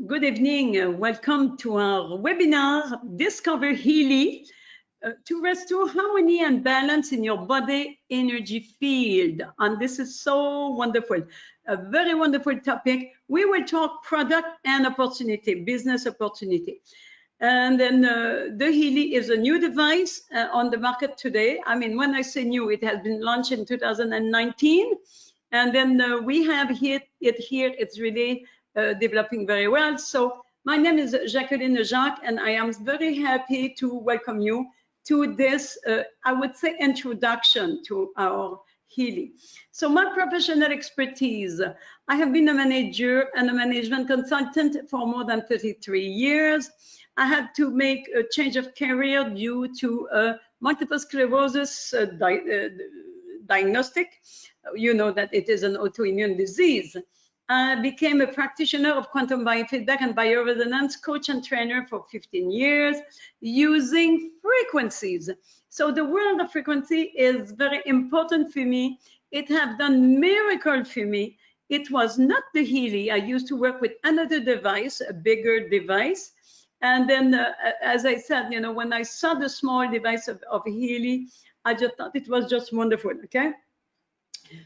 Good evening. Welcome to our webinar, Discover Healy, to restore harmony and balance in your body energy field. And this is so wonderful, a very wonderful topic. We will talk product and opportunity, business opportunity. And then the Healy is a new device on the market today. I mean, when I say new, it has been launched in 2019. And then we have it here. It's really developing very well. So my name is Jacqueline Jacques, and I am very happy to welcome you to this, I would say, introduction to our Healy. So my professional expertise, I have been a manager and a management consultant for more than 33 years. I had to make a change of career due to multiple sclerosis diagnostic. You know that it is an autoimmune disease. I became a practitioner of quantum biofeedback and bioresonance coach and trainer for 15 years using frequencies. So the world of frequency is very important for me. It has done miracles for me. It was not the Healy. I used to work with another device, a bigger device. And then, as I said, you know, when I saw the small device of Healy, I just thought it was just wonderful, okay?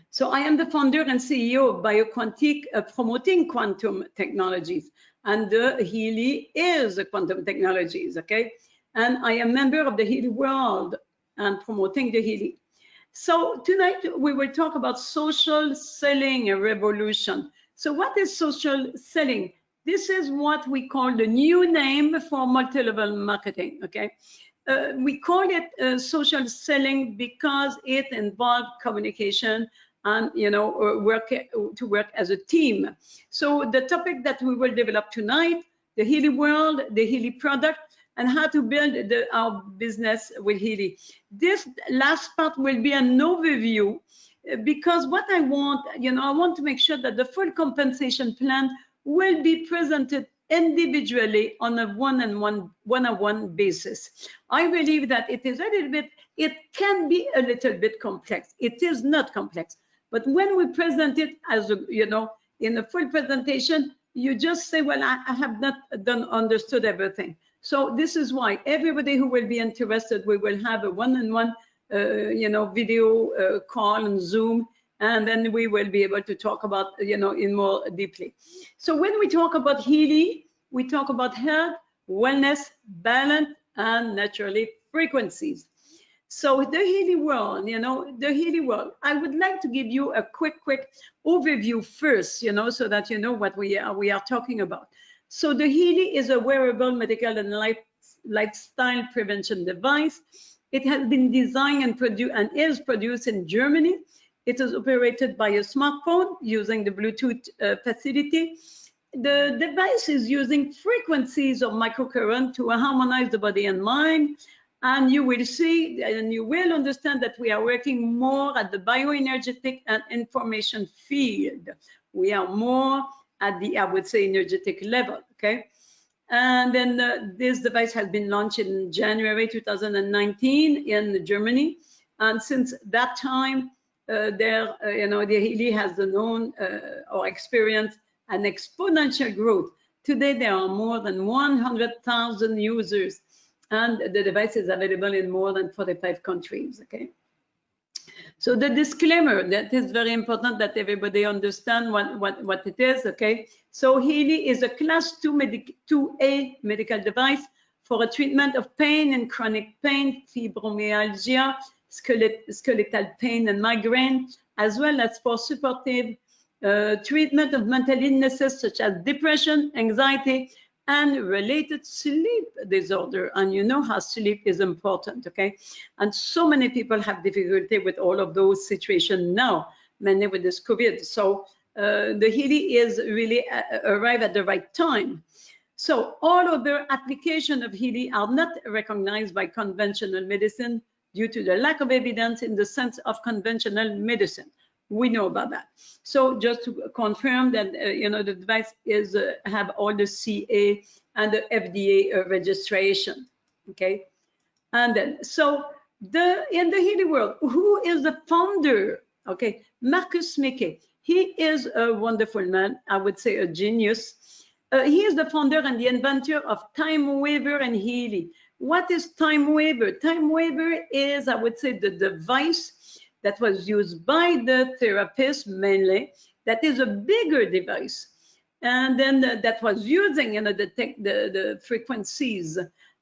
So I am the founder and CEO of BioQuantic, promoting quantum technologies. And the Healy is quantum technologies, okay? And I am a member of the Healy world and promoting the Healy. So tonight we will talk about social selling revolution. So what is social selling? This is what we call the new name for multi-level marketing, okay? We call it social selling because it involves communication and, you know, work as a team. So the topic that we will develop tonight, the Healy world, the Healy product, and how to build our business with Healy. This last part will be an overview because what I want, you know, I want to make sure that the full compensation plan will be presented individually on a one-on-one basis. I believe that it is a little bit, it can be a little bit complex. It is not complex, but when we present it as a, you know, in a full presentation, you just say, well, I have not understood everything. So this is why everybody who will be interested, we will have a one-on-one, you know, video call and Zoom, and then we will be able to talk about, you know, in more deeply. So when we talk about Healy, we talk about health, wellness, balance, and naturally frequencies. So the Healy world, you know, the Healy world, I would like to give you a quick overview first, you know, so that you know what we are talking about. So the Healy is a wearable medical and lifestyle prevention device. It has been designed and is produced in Germany. It is operated by a smartphone using the Bluetooth facility. The device is using frequencies of microcurrent to harmonize the body and mind. And you will see and you will understand that we are working more at the bioenergetic and information field. We are more at the, I would say, energetic level, okay? And then this device has been launched in January 2019 in Germany. And since that time, you know, the Healy has known or experienced an exponential growth. Today, there are more than 100,000 users, and the device is available in more than 45 countries, okay? So the disclaimer, that is very important that everybody understand what it is, okay? So Healy is a class 2A medical device for a treatment of pain and chronic pain, fibromyalgia, skeletal pain and migraine, as well as for supportive treatment of mental illnesses such as depression, anxiety, and related sleep disorder. And you know how sleep is important, okay? And so many people have difficulty with all of those situations now, many with this COVID. So the Healy is really arrived at the right time. So all other applications of Healy are not recognized by conventional medicine due to the lack of evidence in the sense of conventional medicine. We know about that. So just to confirm that, you know, the device is have all the CA and the FDA registration, okay? And then, so in the Healy world, who is the founder? Okay, Marcus Mickey. He is a wonderful man, I would say a genius. He is the founder and the inventor of Time Waver and Healy. What is Time Waver? Time Waver is, I would say, the device that was used by the therapist mainly. That is a bigger device, and then that was using, the frequencies.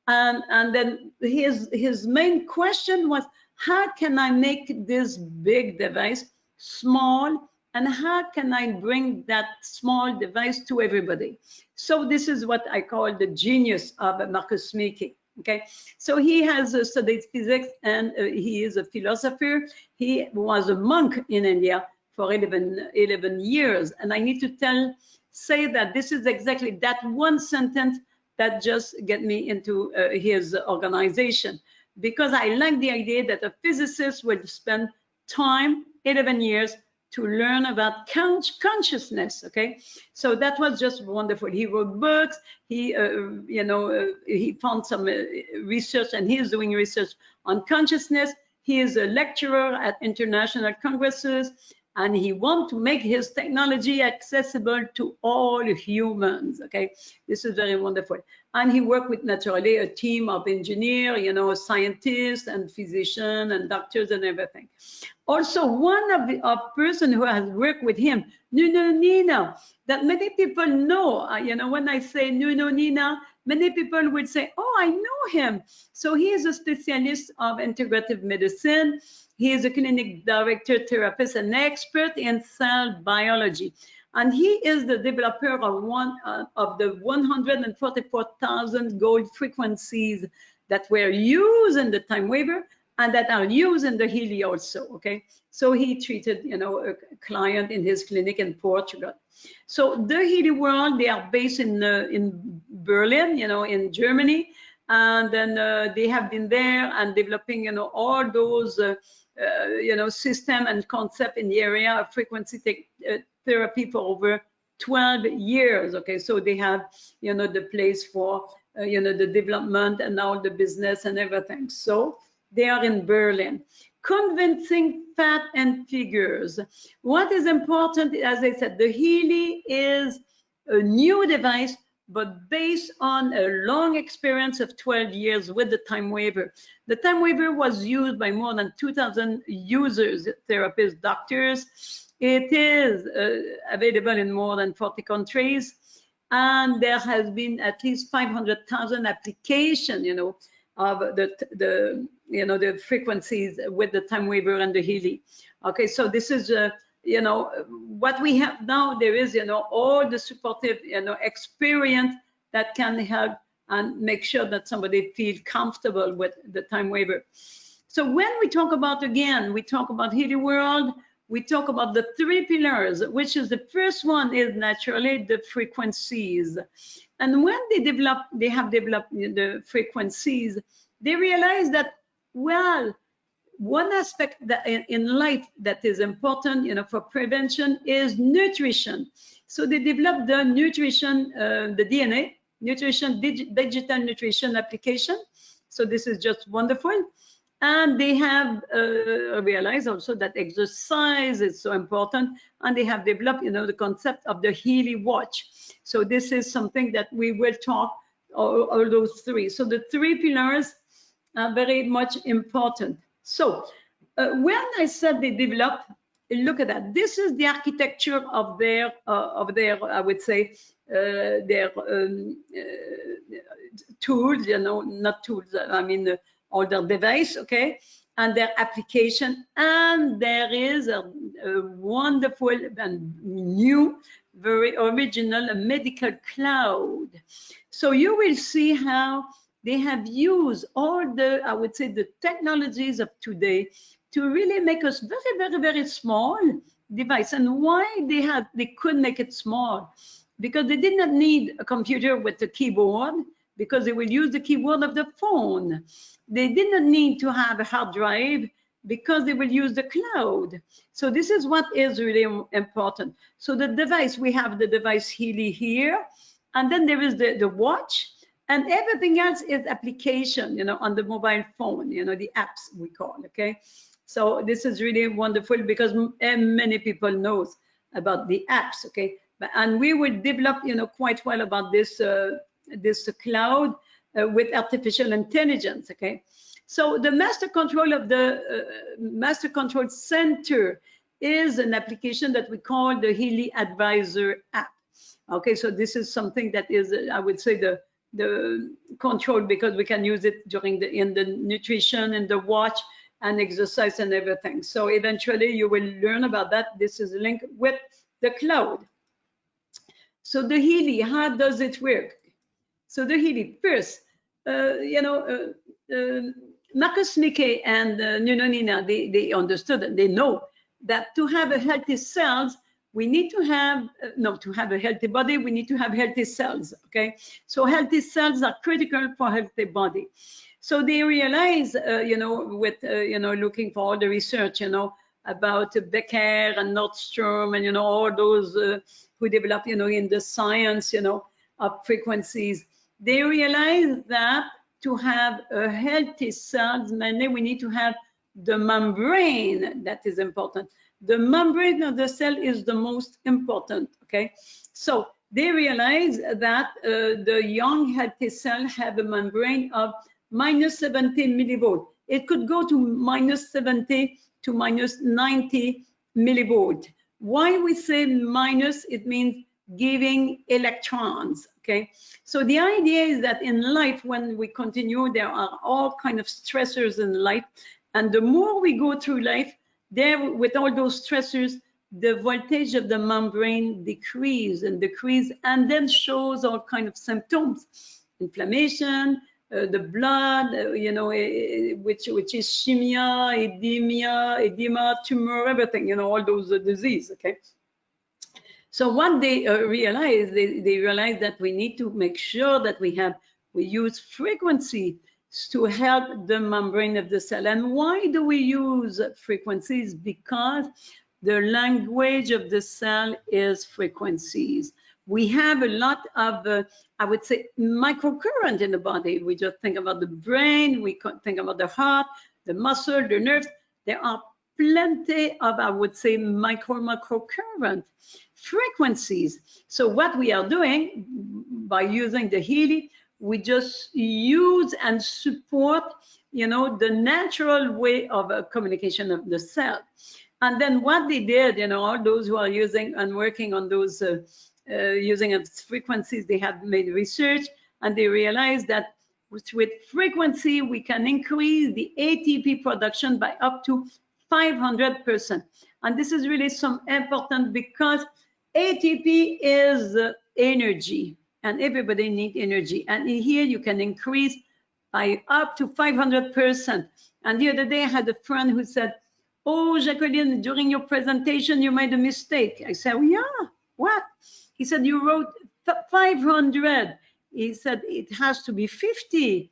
And then his main question was, how can I make this big device small, and how can I bring that small device to everybody? So this is what I call the genius of Marcus Smiki. Okay, so he has studied physics, and he is a philosopher. He was a monk in India for 11 years, and I need to say that this is exactly that one sentence that just get me into his organization, because I like the idea that a physicist would spend time, 11 years, to learn about consciousness. Okay, so that was just wonderful. He wrote books. He he found some research, and he is doing research on consciousness. He is a lecturer at international congresses, and he wants to make his technology accessible to all humans. Okay, this is very wonderful. And he worked with, naturally, a team of engineers, scientists and physicians and doctors and everything. Also, one of the person who has worked with him, Nuno Nina, that many people know. When I say Nuno Nina, many people would say, oh, I know him. So he is a specialist of integrative medicine. He is a clinic director, therapist, and expert in cell biology. And he is the developer of one of the 144,000 gold frequencies that were used in the Time Waver, and that are used in the Healy also. Okay, so he treated a client in his clinic in Portugal. So the Healy world, they are based in Berlin, in Germany, and then they have been there and developing all those system and concept in the area of frequency therapy for over 12 years. Okay, so they have the place for the development and all the business and everything. So they are in Berlin. Convincing facts and figures. What is important, as I said, the Healy is a new device, but based on a long experience of 12 years with the Time Waver. The Time Waver was used by more than 2,000 users, therapists, doctors. It is available in more than 40 countries, and there has been at least 500,000 applications, of the frequencies with the Time Waver and the Healy. Okay, so this is what we have now. There is all the supportive experience that can help and make sure that somebody feels comfortable with the Time Waver. So when we talk about, again, we talk about Healy world, we talk about the three pillars, which is the first one is naturally the frequencies. And when they have developed the frequencies, they realize that, well, one aspect that in life that is important, for prevention is nutrition. So they developed the nutrition, the DNA, digital nutrition application. So this is just wonderful. And they have realized also that exercise is so important, and they have developed, the concept of the Healy watch. So this is something that we will talk all those three. So the three pillars are very much important. So when I said they developed, look at that. This is the architecture of their I would say, their tools. Not tools. I mean. All their device, okay, and their application, and there is a wonderful and new, very original medical cloud. So you will see how they have used all the, I would say, the technologies of today to really make us very, very, very small device. And why they could make it small? Because they did not need a computer with a keyboard, because they will use the keyboard of the phone. They did not need to have a hard drive, because they will use the cloud. So this is what is really important. So the device, we have the device Healy here, and then there is the watch, and everything else is application, on the mobile phone, the apps we call, okay? So this is really wonderful, because many people knows about the apps, okay? And we will develop, quite well about this this cloud with artificial intelligence. Okay, so the master control of the master control center is an application that we call the Healy Advisor app. Okay, so this is something that is, I would say, the control, because we can use it during in the nutrition and the watch and exercise and everything. So eventually you will learn about that. This is linked with the cloud. So the Healy, how does it work? So the Healy, first, Marcus Mickey and Nuno Nina, they understood and they know that to have a healthy cells, we need to have, to have a healthy body, we need to have healthy cells, okay? So healthy cells are critical for healthy body. So they realize, with, looking for all the research, about Becker and Nordstrom and, all those who develop, in the science, of frequencies, they realize that to have a healthy cells, mainly we need to have the membrane that is important. The membrane of the cell is the most important, okay? So they realize that the young healthy cell have a membrane of minus 70 millivolt. It could go to minus 70 to minus 90 millivolt. Why we say minus? It means giving electrons, okay? So the idea is that in life, when we continue, there are all kinds of stressors in life. And the more we go through life, there, with all those stressors, the voltage of the membrane decrease and decrease, and then shows all kinds of symptoms, inflammation, the blood, which is ischemia, edema, tumor, everything, all those diseases, okay? So what they realize, they realize that we need to make sure that we use frequency to help the membrane of the cell. And why do we use frequencies? Because the language of the cell is frequencies. We have a lot of, I would say, microcurrent in the body. We just think about the brain, we think about the heart, the muscle, the nerves. There are plenty of, I would say, microcurrent frequencies. So what we are doing by using the Healy, we just use and support, the natural way of communication of the cell. And then what they did, all those who are using and working on those using frequencies, they have made research and they realized that with frequency, we can increase the ATP production by up to 500%. And this is really some important, because ATP is energy, and everybody needs energy. And in here, you can increase by up to 500%. And the other day, I had a friend who said, "Oh, Jacqueline, during your presentation, you made a mistake." I said, "Yeah, what?" He said, "You wrote 500. He said, "It has to be 50.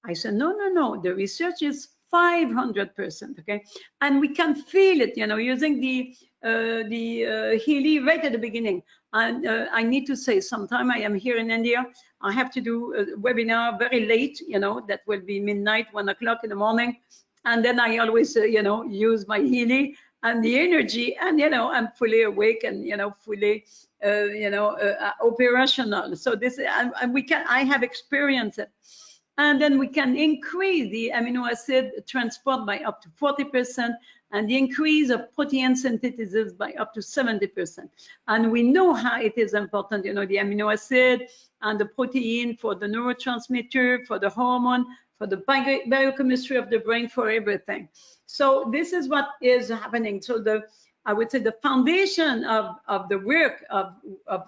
I said, no, the research is 500%, okay? And we can feel it, using the Healy right at the beginning. And I need to say, sometime I am here in India, I have to do a webinar very late, that will be midnight, 1 o'clock in the morning. And then I always, use my Healy and the energy, and, I'm fully awake and, fully, operational. So this, and I have experienced it. And then we can increase the amino acid transport by up to 40%, and the increase of protein synthesis by up to 70%. And we know how it is important, the amino acid and the protein for the neurotransmitter, for the hormone, for the biochemistry of the brain, for everything. So this is what is happening. So I would say the foundation of the work of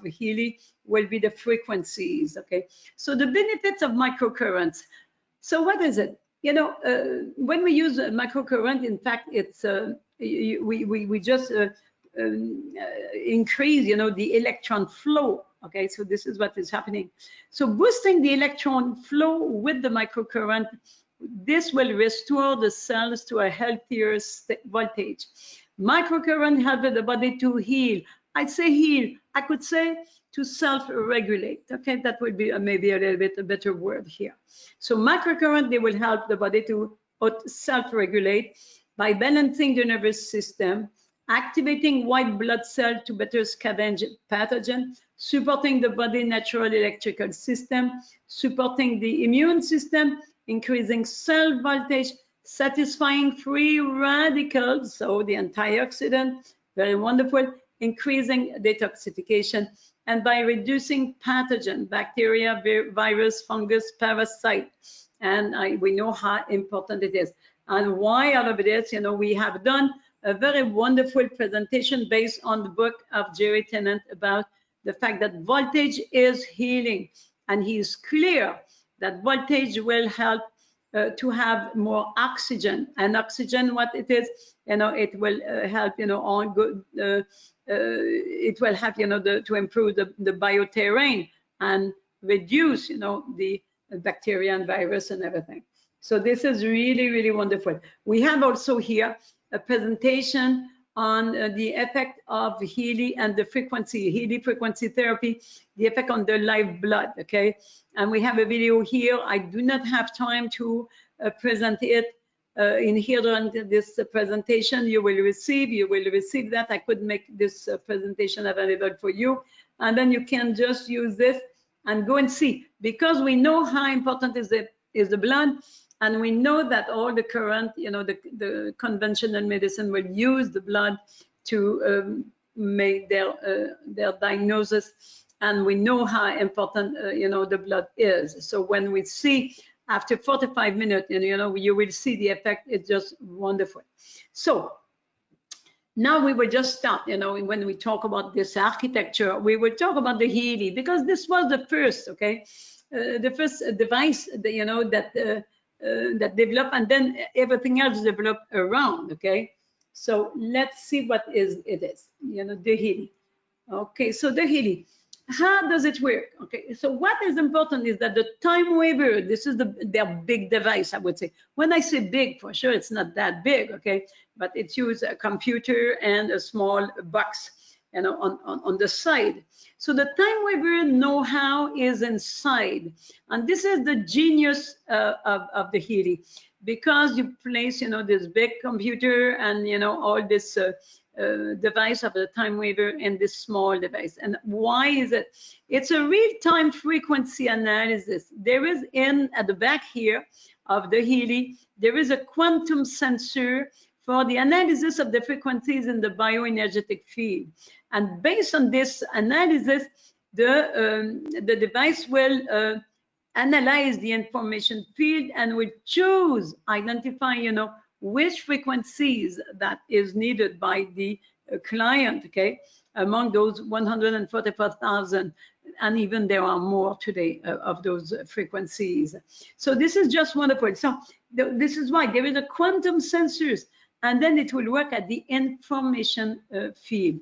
Healy will be the frequencies, okay? So the benefits of microcurrents. So what is it? When we use microcurrent, in fact, it's we just increase, the electron flow, okay? So this is what is happening. So boosting the electron flow with the microcurrent, this will restore the cells to a healthier voltage. Microcurrent help the body to heal. I'd say heal. I could say to self-regulate. Okay, that would be maybe a little bit a better word here. So microcurrent, they will help the body to self-regulate by balancing the nervous system activating white blood cell to better scavenge pathogen, supporting the body natural electrical system, supporting the immune system, increasing cell voltage, satisfying free radicals, so the antioxidant, very wonderful, increasing detoxification, and by reducing pathogen, bacteria, virus, fungus, parasite. And we know how important it is. And why all of this, we have done a very wonderful presentation based on the book of Jerry Tennant about the fact that voltage is healing. And he is clear that voltage will help to have more oxygen. And oxygen, what it is, it will help, all good, it will help, to improve the bioterrain and reduce, the bacteria and virus and everything. So this is really, really wonderful. We have also here a presentation on the effect of Healy and the Healy frequency therapy, the effect on the live blood, okay? And we have a video here. I do not have time to present it in here during this presentation. You will receive that. I could make this presentation available for you. And then you can just use this and go and see, because we know how important is the blood. And we know that all the current, the conventional medicine will use the blood to make their diagnosis. And we know how important, the blood is. So when we see after 45 minutes, you will see the effect. It's just wonderful. So now we will just start, when we talk about this architecture, we will talk about the Healy, because this was the first, okay, the first device, that developed, and then everything else developed around, okay? So let's see what it is, the Healy. Okay, so the Healy, how does it work? Okay, so what is important is that the time waver, this is their big device, I would say. When I say big, for sure, it's not that big, okay? But it uses a computer and a small box, on the side. So the time waver know-how is inside, and this is the genius of the Healy, because you place, this big computer and all this device of the time waver in this small device. And why is it? It's a real-time frequency analysis. There is at the back here of the Healy, there is a quantum sensor for the analysis of the frequencies in the bioenergetic field. And based on this analysis, the device will analyze the information field and will identify, which frequencies that is needed by the client, okay, among those 144,000, and even there are more today of those frequencies. So this is just wonderful. So this is why there is a quantum sensors, and then it will work at the information field,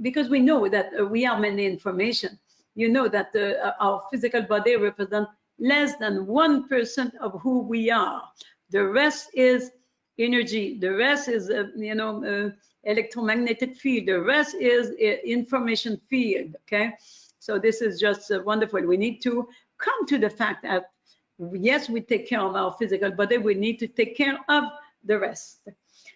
because we know that we are mainly information. That our physical body represents less than 1% of who we are. The rest is energy. The rest is, electromagnetic field. The rest is information field, okay? So this is just wonderful. We need to come to the fact that, yes, we take care of our physical body. We need to take care of the rest.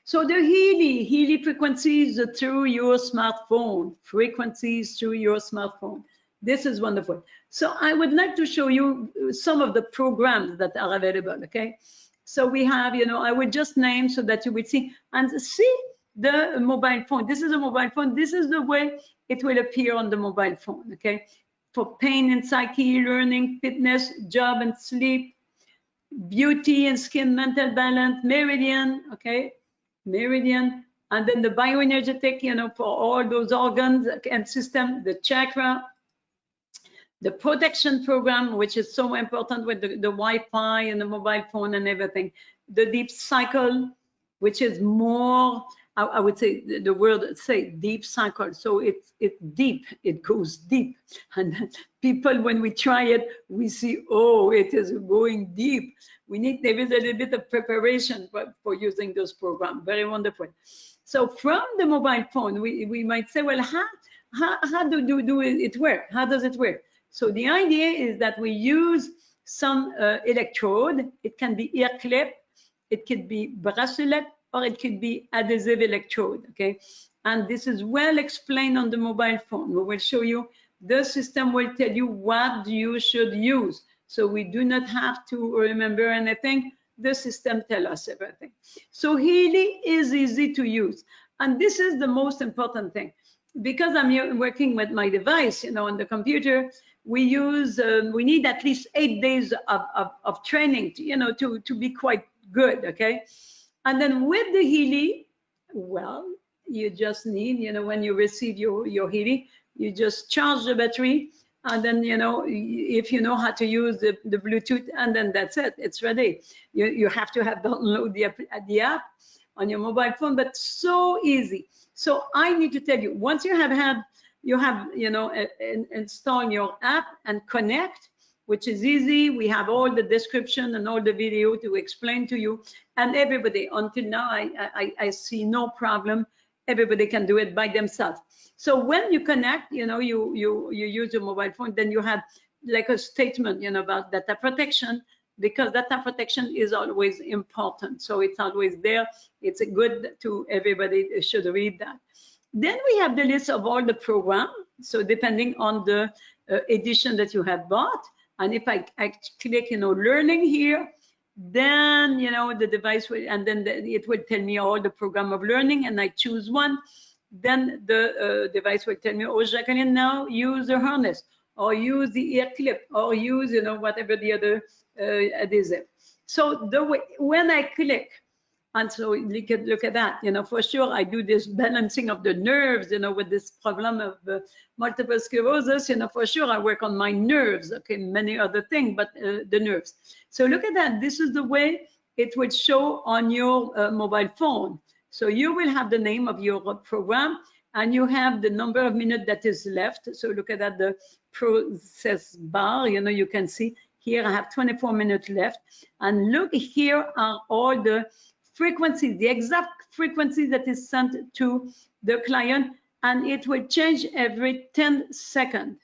So the Healy frequencies through your smartphone, frequencies through your smartphone. This is wonderful. So I would like to show you some of the programs that are available, okay? So we have, I would just name so that you will see, and see the mobile phone. This is a mobile phone. This is the way it will appear on the mobile phone, okay? For pain and psyche, learning, fitness, job and sleep, beauty and skin, mental balance, meridian, okay? Meridian, and then the bioenergetic, for all those organs and system, the chakra, the protection program, which is so important with the Wi-Fi and the mobile phone and everything, the deep cycle, which is more, I would say the word say deep cycle. So it's deep, it goes deep. And people, when we try it, we see, oh, it is going deep. There is a little bit of preparation for using those programs. Very wonderful. So from the mobile phone, we might say, well, how do it work? How does it work? So the idea is that we use some electrode. It can be ear clip, it could be bracelet, or it could be adhesive electrode, okay? And this is well explained on the mobile phone. We will show you, the system will tell you what you should use. So we do not have to remember anything. The system tells us everything. So Healy is easy to use. And this is the most important thing. Because I'm working with my device, on the computer, we need at least 8 days of training, to be quite good, okay? And then with the Healy, well, you just need, when you receive your Healy, you just charge the battery, and then, if you know how to use the Bluetooth, and then that's it, it's ready. You have to download the app on your mobile phone, but so easy. So I need to tell you, once you have install your app and connect, which is easy. We have all the description and all the video to explain to you, and everybody, until now, I see no problem. Everybody can do it by themselves. So when you connect, you use your mobile phone, then you have like a statement, about data protection, because data protection is always important. So it's always there. It's good to everybody should read that. Then we have the list of all the programs. So depending on the edition that you have bought, and if I click, learning here, then, the device will, and then it will tell me all the program of learning, and I choose one. Then the device will tell me, oh, Jacqueline, now use the harness, or use the ear clip, or use, whatever the other adhesive. So when I click, and so look at that, for sure, I do this balancing of the nerves, with this problem of multiple sclerosis, for sure, I work on my nerves, okay, many other things, but the nerves. So look at that. This is the way it will show on your mobile phone. So you will have the name of your program, and you have the number of minutes that is left. So look at that, the process bar, you can see here I have 24 minutes left. And look, here are all the frequencies, the exact frequency that is sent to the client, and it will change every 10 seconds.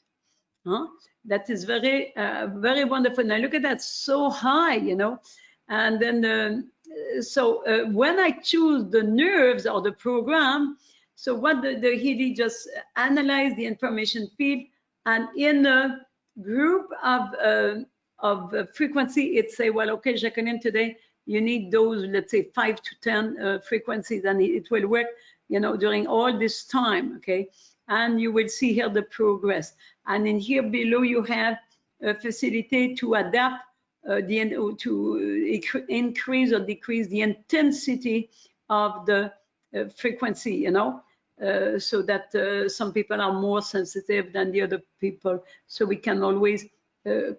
That is very, very wonderful. Now look at that, so high, and then when I choose the nerves or the program, so what the Healy just analyze the information feed, and in a group of frequency, it say, well, okay, Jacqueline, today you need those, let's say 5 to 10 frequencies, and it will work, during all this time, okay? And you will see here the progress. And in here below, you have a facility to adapt to increase or decrease the intensity of the frequency, so that some people are more sensitive than the other people. So we can always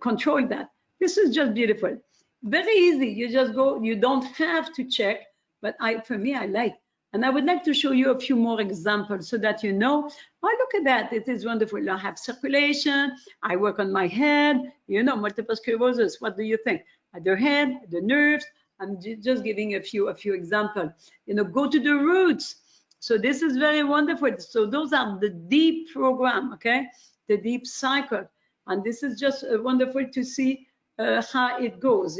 control that. This is just beautiful. Very easy. You just go, you don't have to check, but for me, I like. And I would like to show you a few more examples so that oh, look at that. It is wonderful. I have circulation. I work on my head, multiple sclerosis. What do you think? The head, the nerves. I'm just giving a few examples. Go to the roots. So this is very wonderful. So those are the deep program, okay? The deep cycle. And this is just wonderful to see how it goes,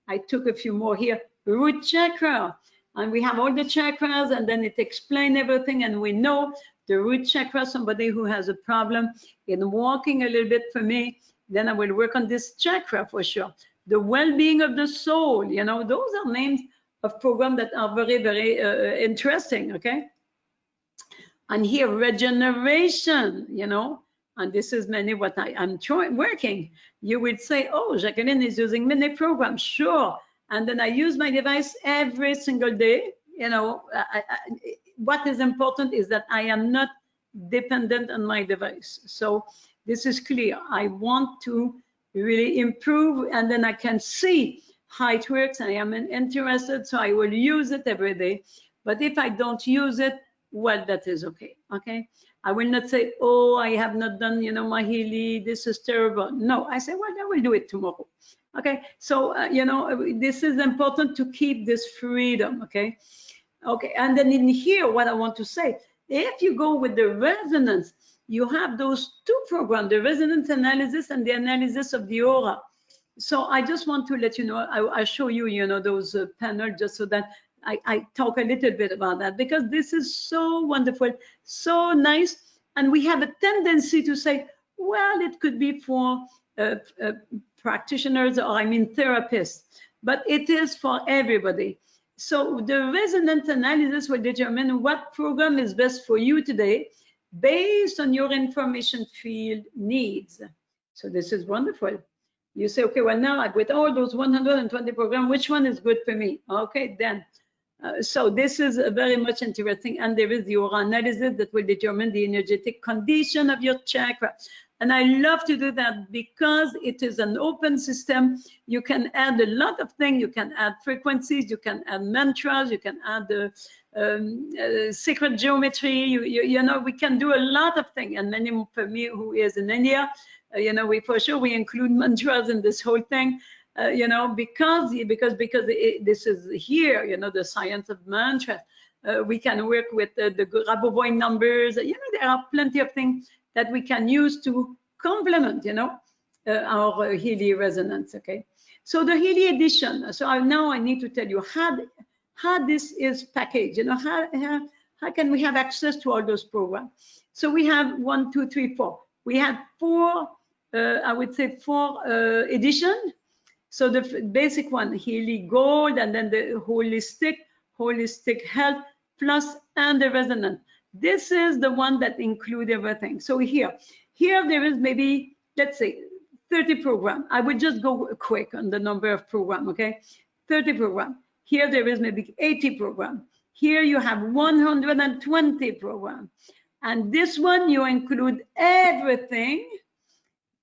I took a few more here. Root chakra. And we have all the chakras, and then it explains everything. And we know the root chakra, somebody who has a problem in walking a little bit for me, then I will work on this chakra for sure. The well-being of the soul, those are names of programs that are very, very interesting, okay? And here, regeneration, and this is mainly what I'm working. You would say, oh, Jacqueline is using many programs, sure. And then I use my device every single day. What is important is that I am not dependent on my device. So this is clear. I want to really improve, and then I can see how it works. I am interested, so I will use it every day. But if I don't use it, well, that is okay, okay? I will not say, oh, I have not done, my Healy, this is terrible. No, I say, well, I will do it tomorrow. Okay, so, this is important to keep this freedom, okay? Okay, and then in here, what I want to say, if you go with the resonance, you have those two programs, the resonance analysis and the analysis of the aura. So I just want to let you know, I show you, those panels just so that I talk a little bit about that, because this is so wonderful, so nice. And we have a tendency to say, well, it could be for practitioners, or I mean therapists, but it is for everybody. So the resonance analysis will determine what program is best for you today based on your information field needs. So this is wonderful. You say, okay, well, now with all those 120 programs, which one is good for me? Okay, then. So this is very much interesting. And there is the aura analysis that will determine the energetic condition of your chakra. And I love to do that because it is an open system. You can add a lot of things. You can add frequencies, you can add mantras, you can add the secret geometry. You know, we can do a lot of things. And many, for me, who is in India, you know, for sure we include mantras in this whole thing. You know, because this is here, you know, the science of mantra. We can work with the Grabovoi numbers. You know, there are plenty of things that we can use to complement, you know, our Healy resonance. Okay, so the Healy edition. So now I need to tell you how this is packaged. You know, how can we have access to all those programs? So we have 1, 2, 3, 4. We have 4. I would say 4 editions. So the basic one, Healy Gold, and then the holistic health plus, and the resonance. This is the one that includes everything. So here there is maybe, let's say, 30 programs. I will just go quick on the number of programs, okay? 30 programs. Here there is maybe 80 programs. Here you have 120 programs. And this one, you include everything,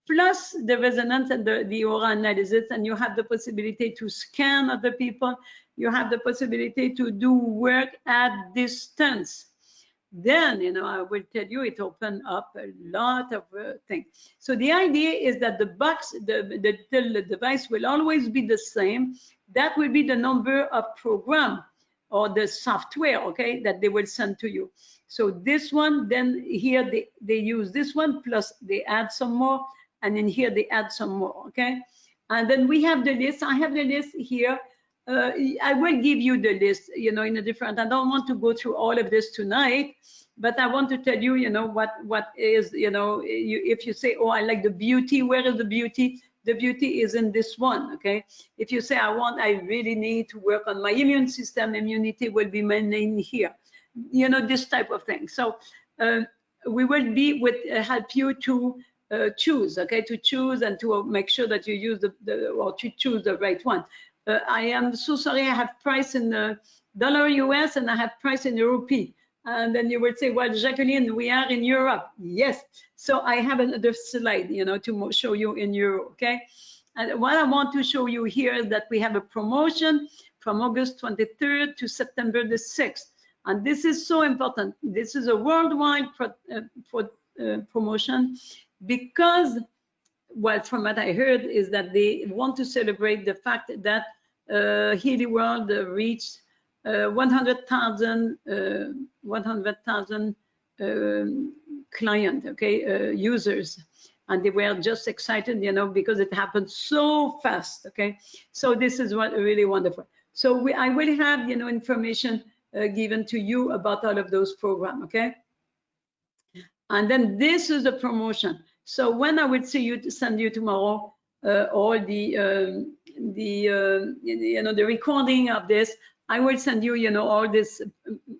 plus the resonance and the aura analysis, and you have the possibility to scan other people. You have the possibility to do work at distance. Then, you know, I will tell you, it opened up a lot of things. So the idea is that the box, the device will always be the same. That will be the number of program or the software, okay, that they will send to you. So this one, then here they use this one, plus they add some more. And in here they add some more, okay? And then we have the list. I have the list here. I will give you the list, you know, in a different, I don't want to go through all of this tonight, but I want to tell you, you know, what is, you know, if you say, oh, I like the beauty, where is the beauty? The beauty is in this one, okay? If you say, I really need to work on my immune system, immunity will be my name here, you know, this type of thing. So we will help you to choose, okay, to choose and to make sure that you use or to choose the right one. I am so sorry, I have price in dollar US and I have price in rupee. And then you would say, well, Jacqueline, we are in Europe. Yes. So I have another slide, you know, to show you in euro, okay? And what I want to show you here is that we have a promotion from August 23rd to September the 6th. And this is so important. This is a worldwide promotion, because, well, from what I heard is that they want to celebrate the fact that Healy World reached 100,000 client, okay, users, and they were just excited, you know, because it happened so fast, okay? So this is what really wonderful. So I will have, you know, information given to you about all of those programs, okay? And then this is the promotion. So when I would see you, send you tomorrow all the you know, the recording of this, I will send you, you know, all this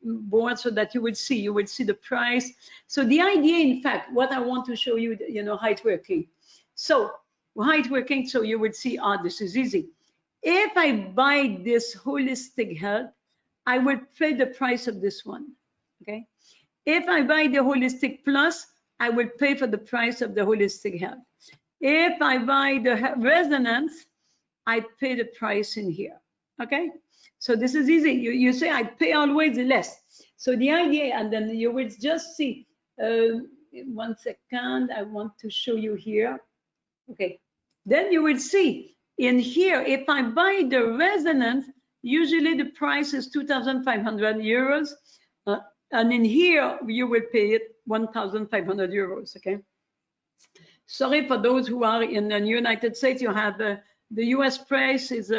board so that you will see the price. So the idea, in fact, what I want to show you, you know, how it's working. So how it's working, so you would see, this is easy. If I buy this holistic health, I will pay the price of this one, okay? If I buy the holistic plus, I will pay for the price of the holistic health. If I buy the resonance, I pay the price in here, okay? So this is easy. You say, I pay always less. So the idea, and then you will just see, 1 second, I want to show you here. Okay, then you will see in here, if I buy the resonance, usually the price is 2,500 euros. And in here, you will pay it 1,500 euros, okay? Sorry for those who are in the United States, you have the US price is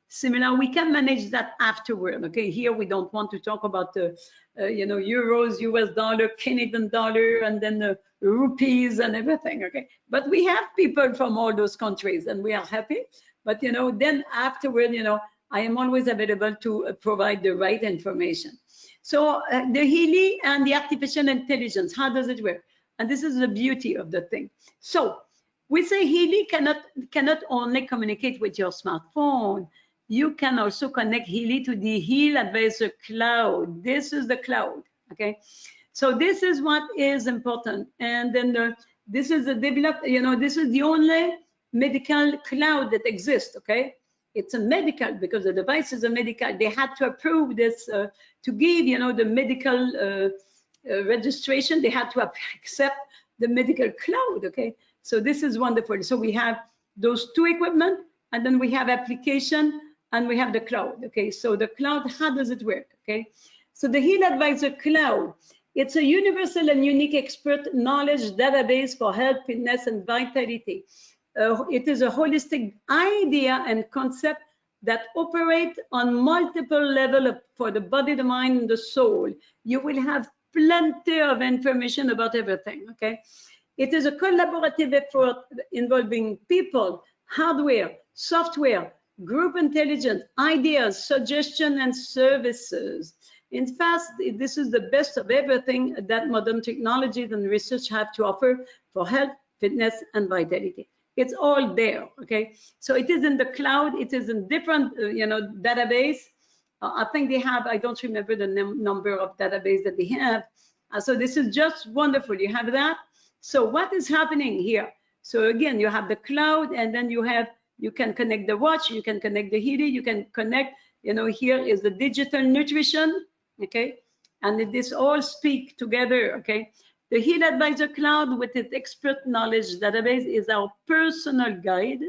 similar. We can manage that afterward. Okay, here we don't want to talk about the euros, US dollar, Canadian dollar, and then the rupees and everything. Okay, but we have people from all those countries, and we are happy. But then afterward, I am always available to provide the right information. So the Healy and the artificial intelligence, how does it work? And this is the beauty of the thing. So we say Healy cannot only communicate with your smartphone. You can also connect Healy to the Heal Advisor cloud. This is the cloud, okay? So this is what is important. And then this is the developed, this is the only medical cloud that exists, okay? It's a medical, because the device is a medical. They had to approve this to give, the medical registration. They had to accept the medical cloud, okay? So this is wonderful. So we have those two equipment, and then we have application, and we have the cloud, okay? So the cloud, how does it work, okay? So the Heal Advisor Cloud, it's a universal and unique expert knowledge database for health, fitness, and vitality. It is a holistic idea and concept that operate on multiple levels for the body, the mind, and the soul. You will have plenty of information about everything, okay? It is a collaborative effort involving people, hardware, software, group intelligence, ideas, suggestion, and services. In fact, this is the best of everything that modern technologies and research have to offer for health, fitness, and vitality. It's all there, okay? So it is in the cloud. It is in different, database. I think they have, I don't remember the number of database that they have. So this is just wonderful. You have that. So what is happening here? So again, you have the cloud, and then you can connect the watch, you can connect the Healy, you can connect, here is the digital nutrition, okay? And this all speak together, okay? The Heal Advisor Cloud with its expert knowledge database is our personal guide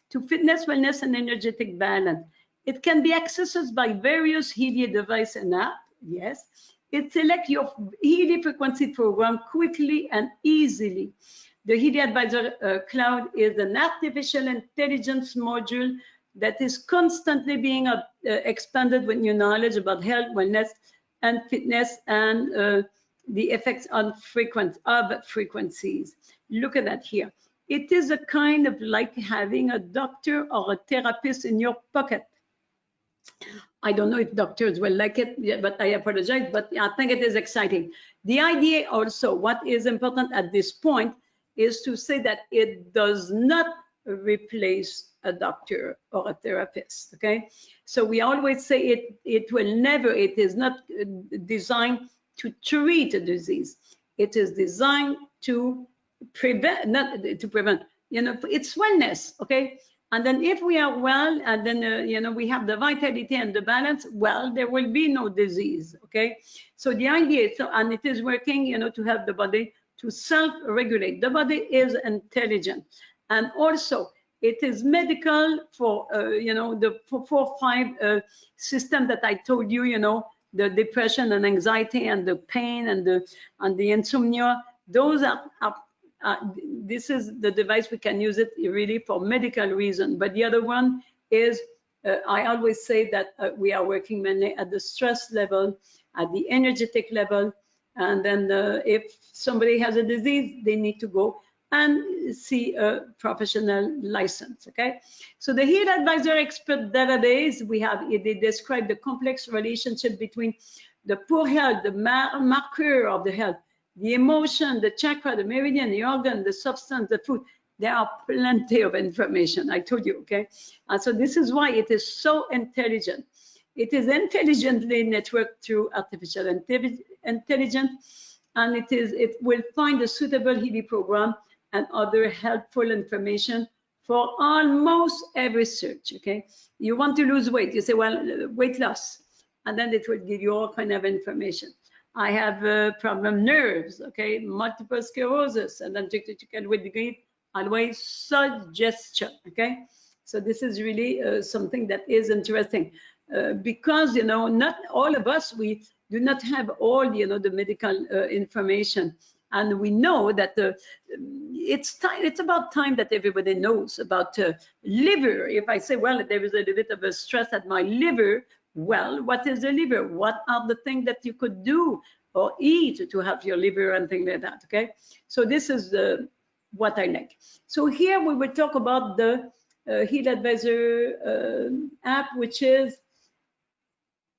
to fitness, wellness, and energetic balance. It can be accessed by various Healy device and app, yes. It selects your Healy frequency program quickly and easily. The Healy Advisor Cloud is an artificial intelligence module that is constantly being expanded with new knowledge about health, wellness, and fitness, and the effects on frequencies. Look at that here. It is a kind of like having a doctor or a therapist in your pocket. I don't know if doctors will like it, but I apologize, but I think it is exciting. The idea also, what is important at this point, is to say that it does not replace a doctor or a therapist, okay? So we always say it will never, it is not designed to treat a disease. It is designed to prevent, not to prevent, it's wellness, okay? And then if we are well, and then, we have the vitality and the balance, well, there will be no disease, okay? So the idea is, and it is working, to help the body to self-regulate. The body is intelligent. And also, it is medical for, the 4 or 5 system that I told you, the depression and anxiety and the pain and the insomnia. Those are this is the device. We can use it really for medical reason. But the other one is, I always say that we are working mainly at the stress level, at the energetic level. And then if somebody has a disease, they need to go and see a professional license, okay? So the Heal Advisor Expert Database, they describe the complex relationship between the poor health, the marker of the health, the emotion, the chakra, the meridian, the organ, the substance, the food. There are plenty of information, I told you, okay? And so this is why it is so intelligent. It is intelligently networked through artificial intelligence, and it will find a suitable Healy program and other helpful information for almost every search, okay? You want to lose weight, you say, well, weight loss, and then it will give you all kind of information. I have problem nerves, okay, multiple sclerosis, and then with the always suggestion, okay? So this is really something that is interesting because, not all of us, we do not have all, the medical information. And we know that it's about time that everybody knows about liver. If I say, well, there is a little bit of a stress at my liver, well, what is the liver? What are the things that you could do or eat to help your liver and things like that, okay? So this is what I like. So here we will talk about the Healy Advisor app, which is,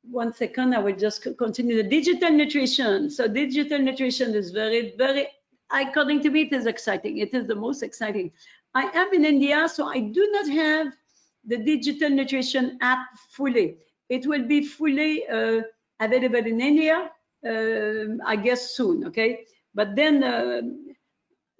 one second, I will just continue the digital nutrition. So digital nutrition is very, very, according to me, it is exciting. It is the most exciting. I am in India, so I do not have the digital nutrition app fully. It will be fully available in India, I guess soon, okay? But then,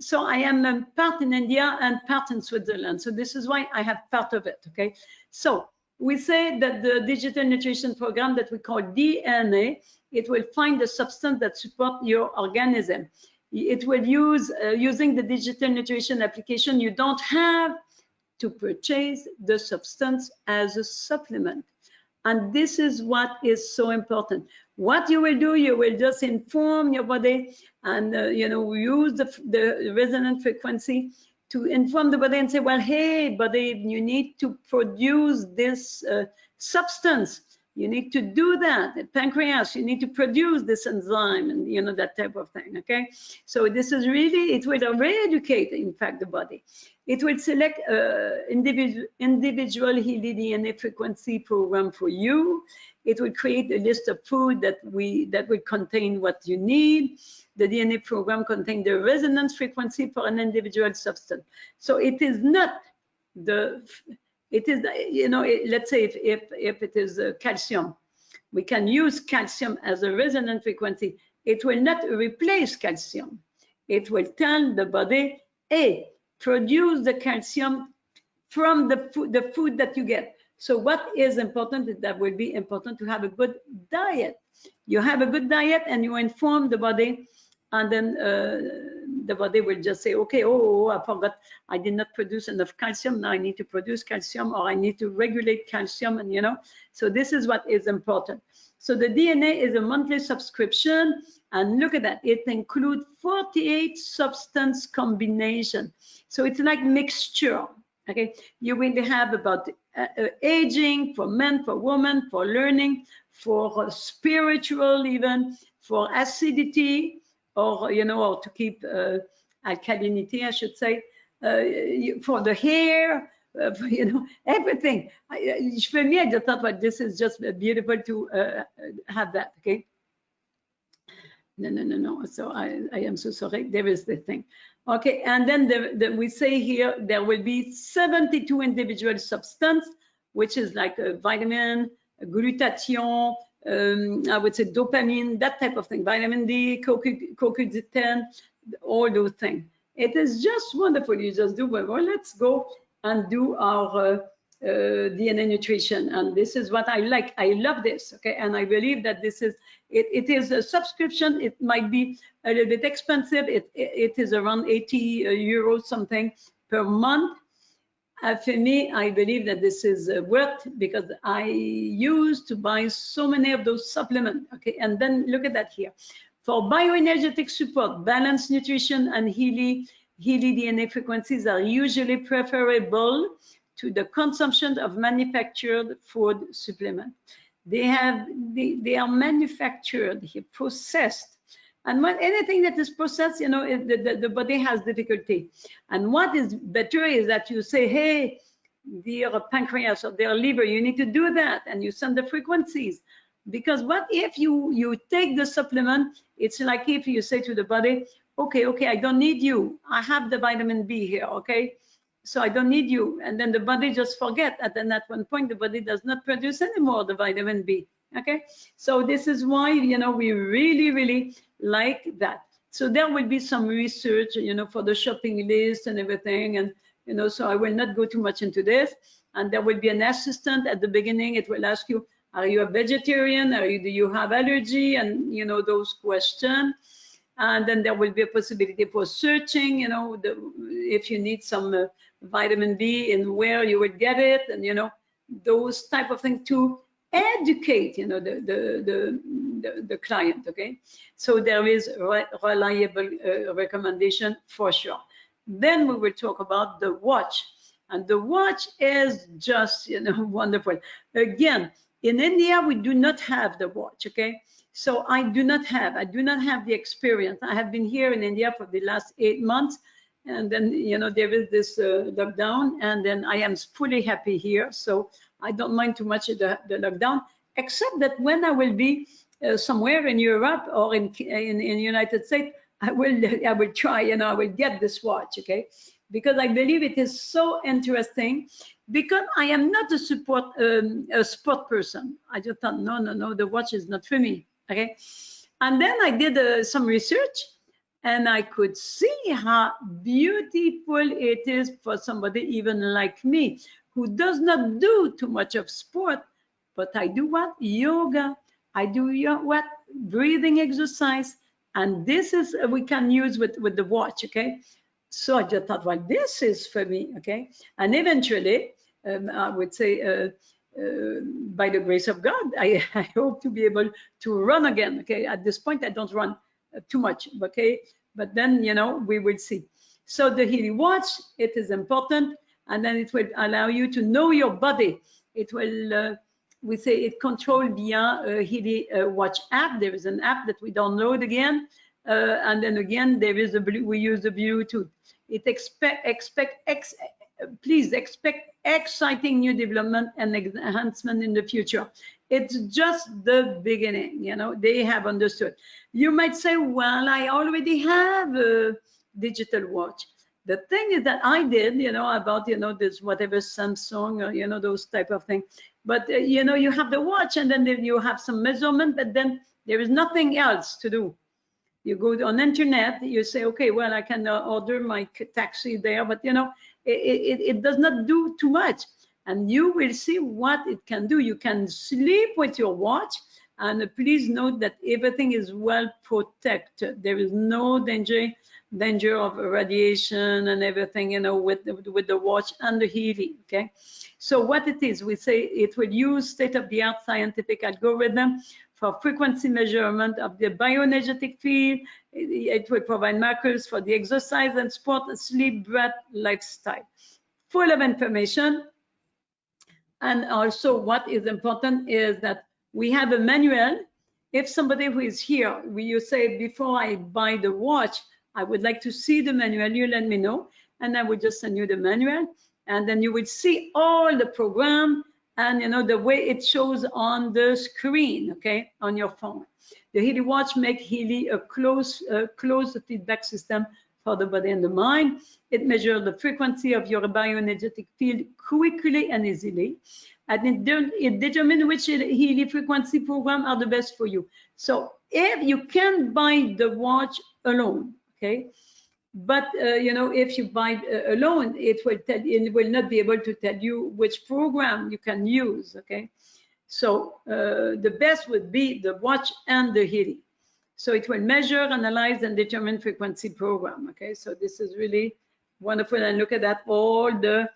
so I am part in India and part in Switzerland. So this is why I have part of it, okay? So we say that the digital nutrition program that we call DNA, it will find the substance that support your organism. It will use, using the digital nutrition application, you don't have to purchase the substance as a supplement. And this is what is so important. What you will do, you will just inform your body and, you know, use the resonant frequency to inform the body and say, well, hey, body, you need to produce this substance. You need to do that. The pancreas, you need to produce this enzyme and, you know, that type of thing, okay? So this is really, it will re-educate, in fact, the body. It will select individual Healy DNA frequency program for you. It will create a list of food that will contain what you need. The DNA program contains the resonance frequency for an individual substance. So it is not the, it is, you know, let's say if it is calcium, we can use calcium as a resonant frequency. It will not replace calcium. It will tell the body, hey, produce the calcium from the food that you get. So what is important is that will be important to have a good diet. You have a good diet and you inform the body, and then the body will just say, okay, oh, I forgot, I did not produce enough calcium, now I need to produce calcium, or I need to regulate calcium, and you know, so this is what is important. So the DNA is a monthly subscription, and look at that, it includes 48 substance combination. So it's like mixture, okay? You will have about aging, for men, for women, for learning, for spiritual even, for acidity, or, you know, or to keep alkalinity, I should say, for the hair, you know, everything. For me, I just thought, well, this is just beautiful to have that, okay? No. So I am so sorry. There is the thing. Okay, and then we say here there will be 72 individual substance, which is like a vitamin, a glutathione, I would say dopamine, that type of thing, vitamin D, CoQ10, all those things. It is just wonderful. You just do, well, let's go and do our DNA nutrition. And this is what I like. I love this, okay? And I believe that this is, it is a subscription. It might be a little bit expensive. It is around 80 euros something per month. For me, I believe that this is worth, because I used to buy so many of those supplements, okay? And then look at that here. For bioenergetic support, balanced nutrition and Healy DNA frequencies are usually preferable to the consumption of manufactured food supplement. They are manufactured, processed. And when anything that is processed, you know, the body has difficulty. And what is better is that you say, hey, dear pancreas or dear liver, you need to do that, and you send the frequencies. Because what if you take the supplement, it's like if you say to the body, okay, I don't need you. I have the vitamin B here, okay? So I don't need you. And then the body just forget. And then at one point, the body does not produce anymore the vitamin B, okay? So this is why, you know, we really like that. So there will be some research, you know, for the shopping list and everything. And, you know, so I will not go too much into this. And there will be an assistant at the beginning. It will ask you, are you a vegetarian? Do you have allergy? And, you know, those questions. And then there will be a possibility for searching, you know, if you need some vitamin B and where you would get it, and, you know, those type of things to educate, the client, okay? So there is reliable recommendation for sure. Then we will talk about the watch. And the watch is just, wonderful. Again, in India, we do not have the watch, okay? So I do not have the experience. I have been here in India for the last 8 months. And then, there is this lockdown, and then I am fully happy here. So I don't mind too much the lockdown, except that when I will be somewhere in Europe or in United States, I will try, I will get this watch, okay? Because I believe it is so interesting, because I am not a sport person. I just thought, no, the watch is not for me, okay? And then I did some research, and I could see how beautiful it is for somebody even like me, who does not do too much of sport, but I do what? Yoga. I do what? Breathing exercise. And this is, we can use with the watch, okay? So I just thought, well, this is for me, okay? And eventually, I would say, by the grace of God, I hope to be able to run again, okay? At this point, I don't run too much, okay? But then, we will see. So the Healy watch, it is important, and then it will allow you to know your body. It will, we say it controlled via a Healy watch app. There is an app that we download again, and then again, there is we use the Bluetooth. It please expect exciting new development and enhancement in the future. It's just the beginning, they have understood. You might say, well, I already have a digital watch. The thing is that I did, about, this whatever Samsung, or, those type of things. But, you have the watch, and then you have some measurement, but then there is nothing else to do. You go on internet, you say, okay, well, I can order my taxi there, but it does not do too much. And you will see what it can do. You can sleep with your watch, and please note that everything is well protected. There is no danger of radiation and everything, with the watch and the Healy, okay? So what it is, we say it will use state-of-the-art scientific algorithm for frequency measurement of the bioenergetic field. It will provide markers for the exercise and sport, sleep, breath, lifestyle. Full of information. And also what is important is that we have a manual. If somebody who is here, you say, before I buy the watch, I would like to see the manual, you let me know, and I will just send you the manual, and then you will see all the program, and the way it shows on the screen, okay, on your phone. The Healy watch make Healy a closed feedback system for the body and the mind. It measures the frequency of your bioenergetic field quickly and easily, and it determines which Healy frequency program are the best for you. So if you can buy the watch alone, okay, but if you buy alone, it will not be able to tell you which program you can use, okay? So the best would be the watch and the Healy. So it will measure, analyze, and determine frequency program, okay? So this is really wonderful. And look at that, all the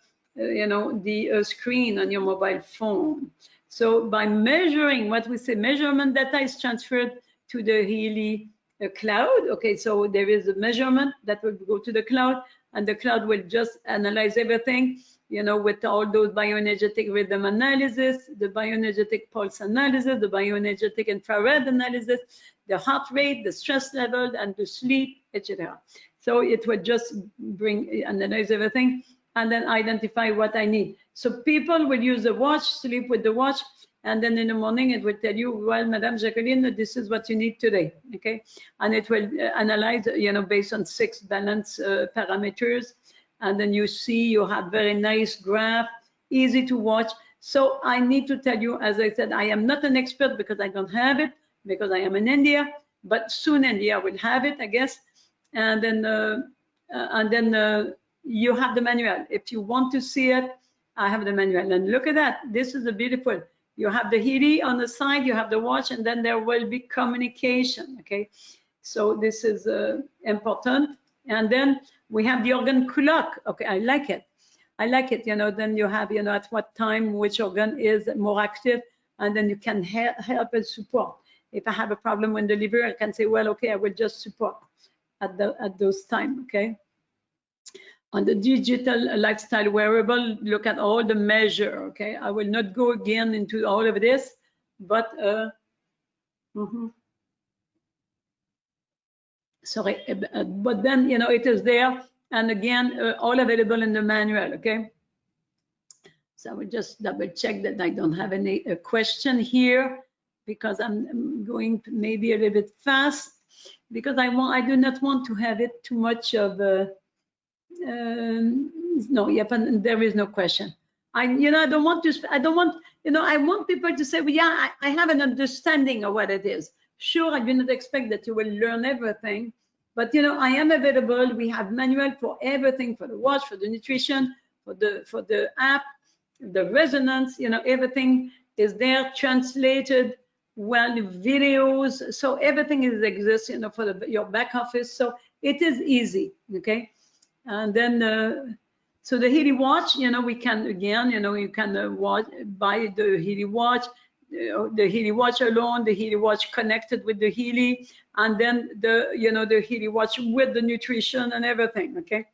screen on your mobile phone. So by measuring, what we say, measurement data is transferred to the Healy cloud, okay? So there is a measurement that will go to the cloud, and the cloud will just analyze everything, with all those bioenergetic rhythm analysis, the bioenergetic pulse analysis, the bioenergetic infrared analysis, the heart rate, the stress level, and the sleep, etc. So it will just analyze everything, and then identify what I need. So people will use the watch, sleep with the watch, and then in the morning it will tell you, well, Madame Jacqueline, this is what you need today, okay? And it will analyze, based on 6 balance parameters. And then you see you have very nice graph, easy to watch. So I need to tell you, as I said, I am not an expert because I don't have it, because I am in India, but soon India will have it, I guess. And then you have the manual. If you want to see it, I have the manual. And look at that, this is a beautiful. You have the Healy on the side, you have the watch, and then there will be communication, okay? So this is important. And then we have the organ clock. Okay, I like it. I like it, then you have, at what time, which organ is more active. and then you can help and support. If I have a problem with the liver, I can say, well, okay, I will just support at those times, okay? On the digital lifestyle wearable, look at all the measure, okay? I will not go again into all of this, but sorry, but then, you know, it is there, and again, all available in the manual, okay? So I will just double check that I don't have any question here, because I'm going maybe a little bit fast, because I do not want to have it too much of a, no, yep, and there is no question. I don't want, I want people to say, well, yeah, I have an understanding of what it is. Sure, I do not expect that you will learn everything, but, you know, I am available. We have manual for everything, for the watch, for the nutrition, for the app, the resonance, you know, everything is there, translated, well, videos, so everything exists, you know, for your back office, so it is easy, okay? And then, so the Healy watch, you know, we can, again, you know, you can buy the Healy watch, the Healy watch alone, the Healy watch connected with the Healy, and then the Healy watch with the nutrition and everything, okay?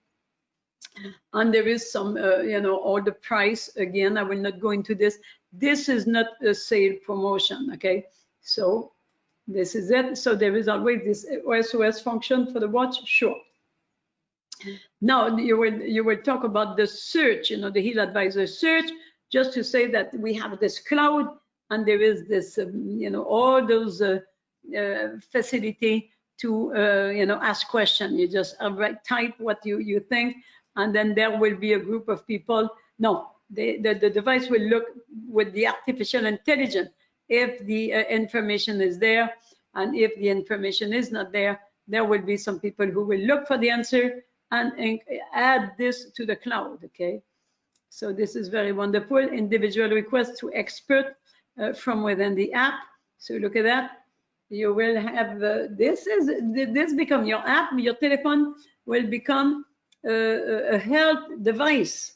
And there is some, all the price. Again, I will not go into this. This is not a sale promotion, okay? So this is it. So there is always this SOS function for the watch, sure. Now you will talk about the search, you know, the Healy Advisor search, just to say that we have this cloud, and there is this, all those facility to, ask questions. You just type what you think, and then there will be a group of people. No, the device will look with the artificial intelligence if the information is there, and if the information is not there, there will be some people who will look for the answer and add this to the cloud, okay? So this is very wonderful. Individual request to expert from within the app. So look at that. You will have, this become your app, your telephone will become a health device,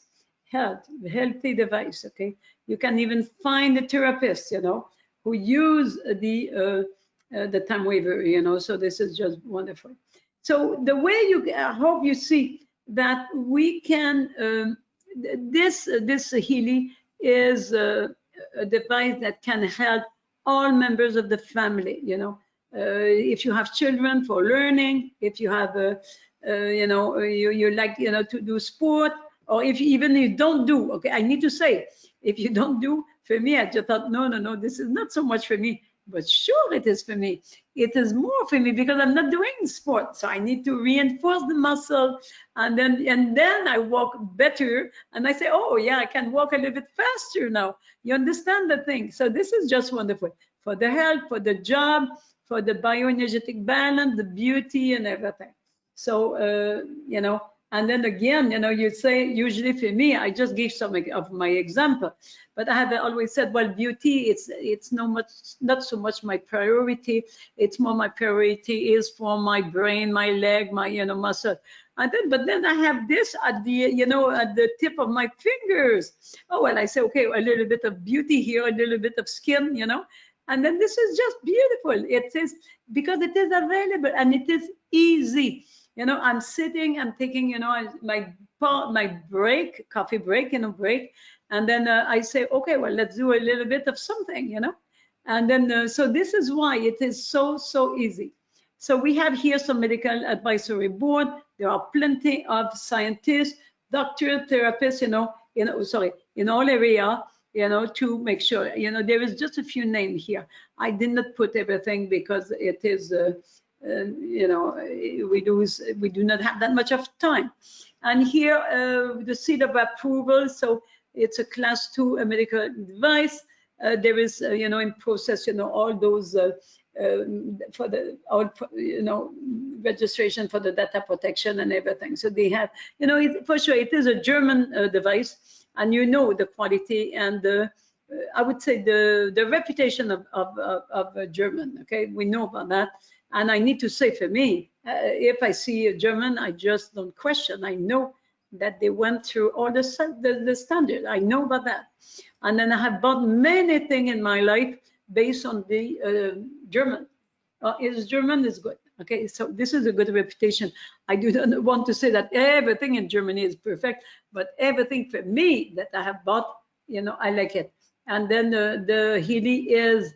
healthy device, okay? You can even find a therapist, you know, who use the time waiver, you know, so this is just wonderful. So the way I hope you see that we can, this Healy is a device that can help all members of the family, you know. If you have children for learning, if you have you like, you know, to do sport, or if you don't do, okay, I need to say, if you don't do, for me, I just thought, no, this is not so much for me. But sure, it is for me. It is more for me because I'm not doing sport, so I need to reinforce the muscle, and then I walk better, and I say, oh yeah, I can walk a little bit faster now. You understand the thing? So this is just wonderful for the health, for the job, for the bioenergetic balance, the beauty, and everything. So and then again, you know, you say, usually for me, I just give some of my example, but I have always said, well, beauty, it's not so much my priority. It's more my priority is for my brain, my leg, my, muscle. And then, but then I have this at the, at the tip of my fingers. Oh, well, I say, okay, a little bit of beauty here, a little bit of skin, and then this is just beautiful. It is, because it is available and it is easy. I'm sitting, I'm taking, my break, coffee break, break. And then I say, okay, well, let's do a little bit of something, And then, so this is why it is so easy. So we have here some medical advisory board. There are plenty of scientists, doctors, therapists, in all area, to make sure, there is just a few names here. I did not put everything because it is, we do not have that much of time. And here, the seal of approval. So it's a class 2 medical device. There is, in process, all those for the registration for the data protection and everything. So they have, for sure, it is a German device, and the quality and the I would say the reputation of German. Okay, we know about that. And I need to say, for me, if I see a German, I just don't question. I know that they went through all the standard. I know about that. And then I have bought many things in my life based on the German. Is German is good. Okay, so this is a good reputation. I do not want to say that everything in Germany is perfect, but everything for me that I have bought, you know, I like it. And then the Healy is,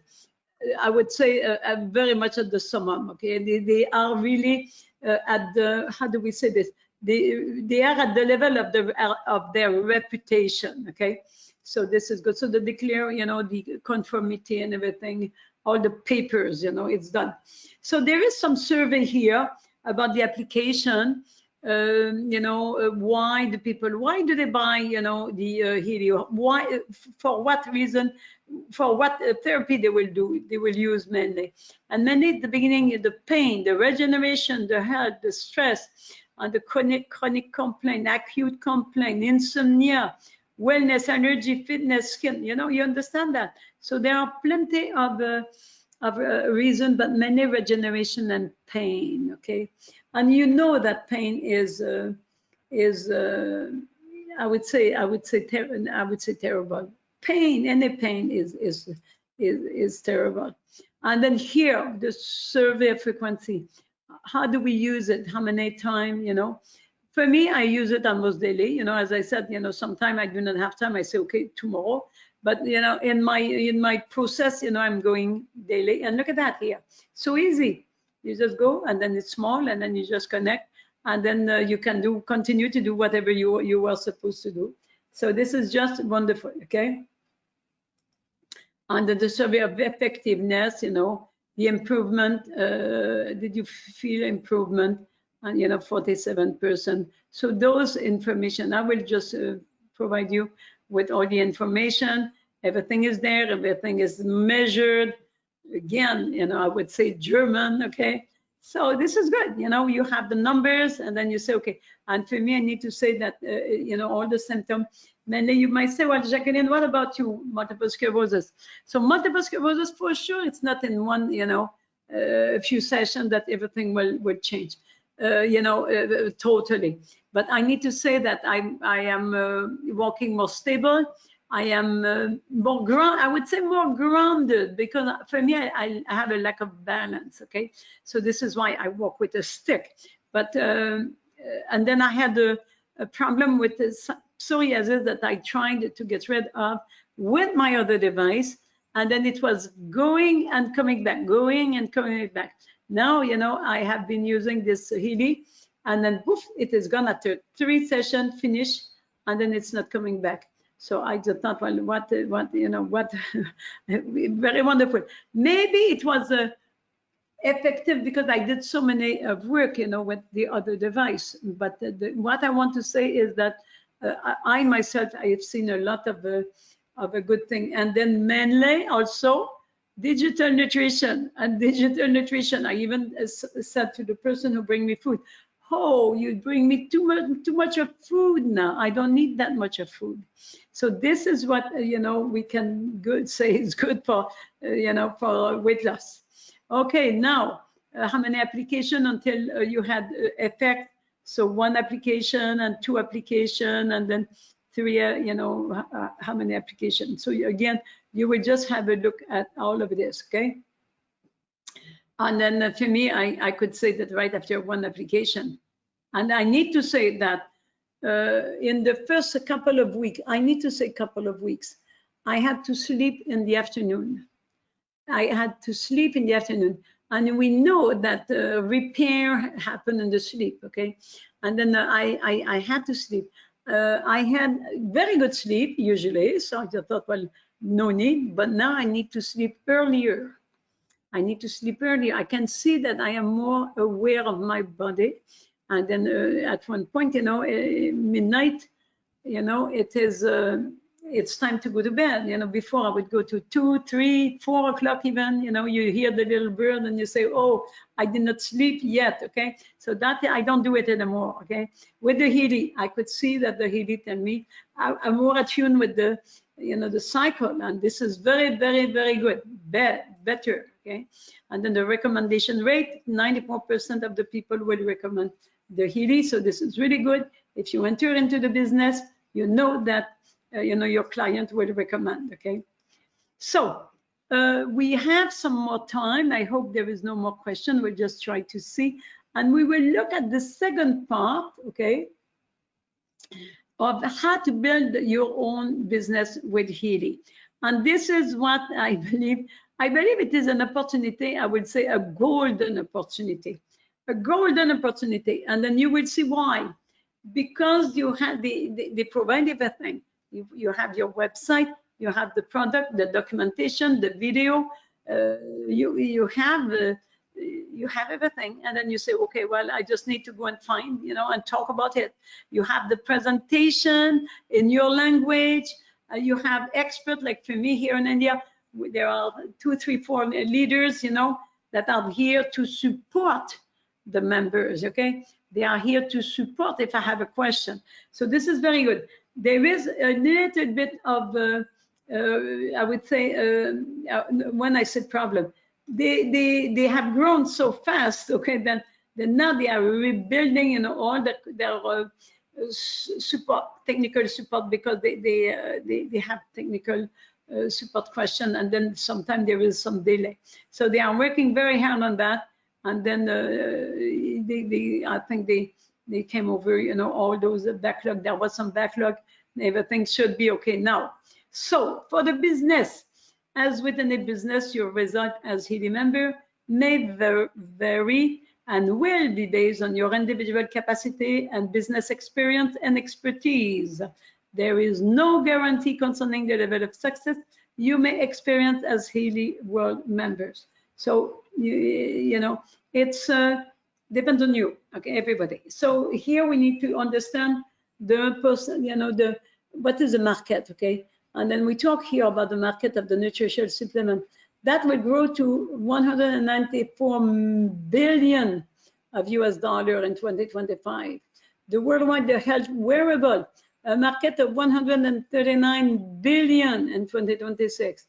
I would say, very much at the summum. Okay, they are really at the, how do we say this? They are at the level of their reputation. Okay, so this is good. So the declare, you know, the conformity and everything, all the papers, you know, it's done. So there is some survey here about the application. You know, why do they buy, you know, the Healy? Why, for what reason, for what therapy they will use mainly. And mainly at the beginning, the pain, the regeneration, the health, the stress, and the chronic complaint, acute complaint, insomnia, wellness, energy, fitness, skin, you know, you understand that. So there are plenty of reason, but many regeneration and pain, okay? And you know that pain is I would say terrible. Pain, any pain is terrible. And then here, the survey frequency. How do we use it? How many times, you know? For me, I use it almost daily. You know, as I said, you know, sometimes I do not have time. I say, okay, tomorrow. But you know, in my process, you know, I'm going daily. And look at that here, so easy. You just go, and then it's small, and then you just connect, and then you can continue to do whatever you were supposed to do. So this is just wonderful. Okay. Under the survey of effectiveness, you know, the improvement. Did you feel improvement? And you know, 47%. So those information, I will just provide you with all the information. Everything is there, everything is measured. Again, you know, I would say German, okay? So this is good, you know, you have the numbers, and then you say, okay. And for me, I need to say that, you know, all the symptoms, mainly you might say, well, Jacqueline, what about you, multiple sclerosis? So multiple sclerosis, for sure, it's not in one, you know, a few sessions that everything will change. You know, totally. But I need to say that I am walking more stable. I am more I would say more grounded, because for me, I have a lack of balance. Okay, so this is why I walk with a stick. But and then I had a problem with this psoriasis that I tried to get rid of with my other device, and then it was going and coming back, going and coming back. Now, you know, I have been using this Healy, and then poof, it is gone after 3 sessions, finish, and then it's not coming back. So I just thought, well, what you know, what very wonderful. Maybe it was effective because I did so many of work, you know, with the other device. But what I want to say is that I myself, I have seen a lot of a good thing. And then mainly also digital nutrition. And digital nutrition, I even said to the person who bring me food, oh, you bring me too much of food now. I don't need that much of food. So this is what, you know, we can say is good for, you know, for weight loss. Okay, now, how many applications until you had effect? So 1 application and 2 application, and then 3, you know, how many applications? So again, you will just have a look at all of this, okay? And then for me, I could say that right after 1 application. And I need to say that in the first couple of weeks, I had to sleep in the afternoon. I had to sleep in the afternoon. And we know that repair happened in the sleep, okay? And then I had to sleep. I had very good sleep usually, so I just thought, well, no need, but now I need to sleep earlier. I need to sleep earlier. I can see that I am more aware of my body. And then at one point, you know, midnight, you know, it is, it's time to go to bed. You know, before I would go to 2, 3, 4 o'clock even, you know, you hear the little bird and you say, oh, I did not sleep yet, okay? So that, I don't do it anymore, okay? With the Healy, I could see that the Healy tell me, I'm more attuned with the, you know, the cycle, and this is very, very, very good, better, okay? And then the recommendation rate, 94% of the people will recommend the Healy, so this is really good. If you enter into the business, you know that your client will recommend. Okay, so we have some more time. I hope there is no more question. We'll just try to see, and we will look at the second part, okay, of how to build your own business with Healy. And this is what I believe. I believe it is an opportunity. I would say a golden opportunity, a golden opportunity. And then you will see why. Because you have they provide everything. You have your website, you have the product, the documentation, the video, you have everything, and then you say, okay, well, I just need to go and find, and talk about it. You have the presentation in your language. You have experts, like for me here in India, there are 2, 3, 4 leaders, that are here to support the members. Okay, they are here to support if I have a question. So this is very good. There is a little bit of I would say when I said problem, they have grown so fast. Okay, then now they are rebuilding, all their support, technical support, because they have technical support question, and then sometimes there is some delay. So they are working very hard on that, and then I think they came over, all those backlog. There was some backlog. Everything should be okay now. So for the business, as with any business, your result as Healy member may vary and will be based on your individual capacity and business experience and expertise. There is no guarantee concerning the level of success you may experience as Healy World members. So, it's depends on you, okay, everybody. So here we need to understand the person, what is the market, okay? And then we talk here about the market of the nutritional supplement. That will grow to 194 billion of US dollar in 2025. The worldwide health wearable, a market of 139 billion in 2026.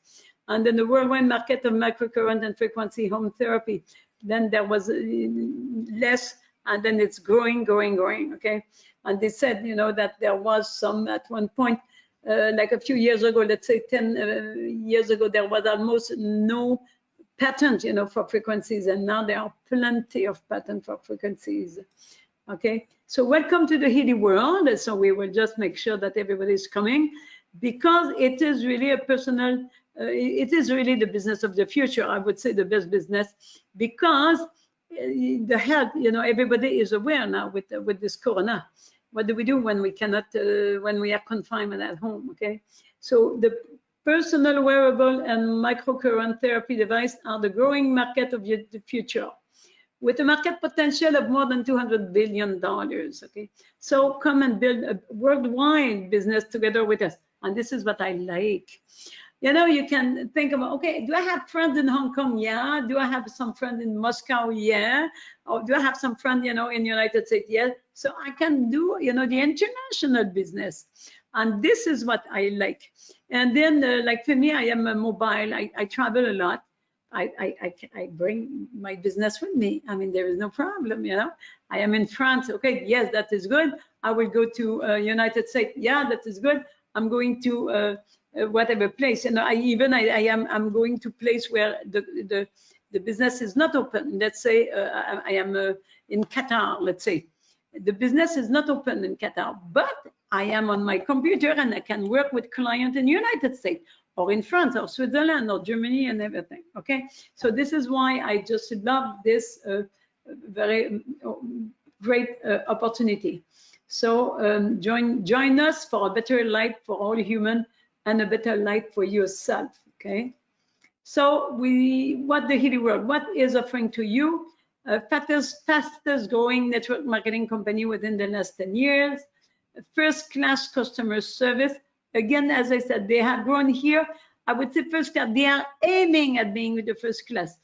And then the worldwide market of microcurrent and frequency home therapy, then there was less, and then it's growing, okay? And they said, that there was some at one point, like a few years ago, let's say 10 years ago, there was almost no patent, for frequencies, and now there are plenty of patents for frequencies. Okay, so welcome to the Healy world. So we will just make sure that everybody is coming, because it is really a personal, it is really the business of the future. I would say the best business, because the health, everybody is aware now with this corona. What do we do when we cannot, when we are confined at home? Okay, so the personal wearable and microcurrent therapy device are the growing market of the future, with a market potential of more than $200 billion. Okay, so come and build a worldwide business together with us, and this is what I like. You can think about, okay, do I have friends in Hong Kong? Yeah. Do I have some friends in Moscow? Yeah. Or do I have some friends, in the United States? Yeah. So I can do, the international business. And this is what I like. And then, like for me, I am a mobile. I travel a lot. I bring my business with me. I mean, there is no problem, I am in France. Okay, yes, that is good. I will go to United States. Yeah, that is good. I'm going to whatever place, I'm going to place where the business is not open. Let's say I am in Qatar. Let's say the business is not open in Qatar, but I am on my computer and I can work with clients in the United States or in France or Switzerland or Germany and everything. Okay, so this is why I just love this very great opportunity. So join us for a better life for all humans and a better life for yourself. Okay, so what the Healy World, what is offering to you? Fastest growing network marketing company within the last 10 years, first class customer service. Again, as I said, they have grown here. I would say first class, they are aiming at being with the first class.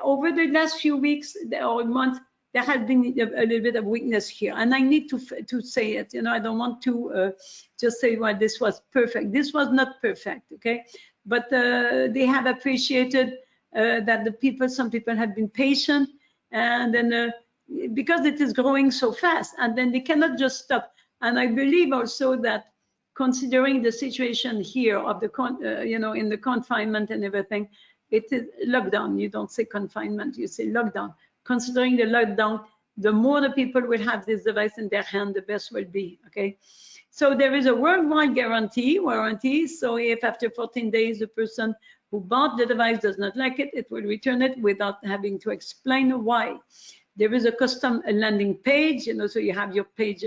Over the last few weeks or months, there has been a little bit of weakness here, and I need to say it. I don't want to just say, well, this was perfect. This was not perfect, okay? But they have appreciated that some people have been patient, and then because it is growing so fast, and then they cannot just stop. And I believe also that considering the situation here of the, in the confinement and everything, it is lockdown. You don't say confinement, you say lockdown. Considering the lockdown, the more the people will have this device in their hand, the best will be, okay? So there is a worldwide warranty. So if after 14 days, the person who bought the device does not like it, it will return it without having to explain why. There is a custom landing page, so you have your page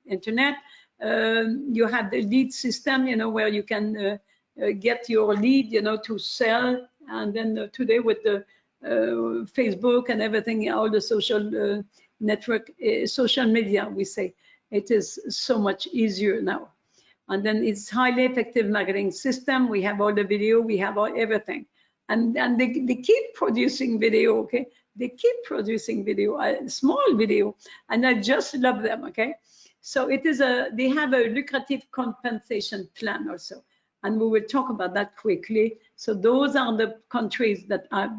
internet. You have the lead system, where you can get your lead, to sell. And then today with the Facebook and everything, all the social network, social media, we say, it is so much easier now. And then it's highly effective marketing system. We have all the video, we have all everything. And they keep producing video, okay? They keep producing video, small video, and I just love them, okay? So it is they have a lucrative compensation plan also. And we will talk about that quickly. So those are the countries that are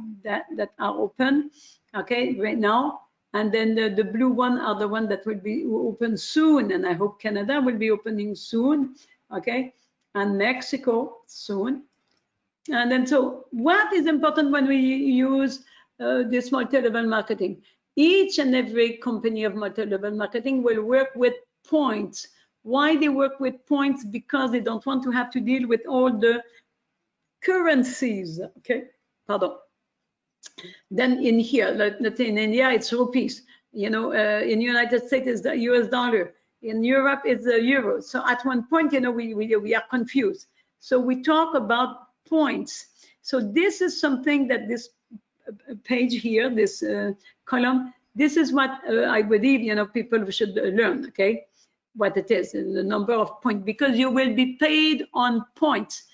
open, okay, right now. And then the blue one are the one that will be open soon. And I hope Canada will be opening soon, okay? And Mexico soon. And then so what is important when we use this multi-level marketing? Each and every company of multi-level marketing will work with points. Why they work with points? Because they don't want to have to deal with all the currencies, okay? Pardon. Then in here, let's say in India, it's rupees. In the United States, it's the US dollar. In Europe, it's the euro. So at one point, we are confused. So we talk about points. So this is something that this page here, this column, this is what I believe, people should learn, okay? What it is, the number of points, because you will be paid on points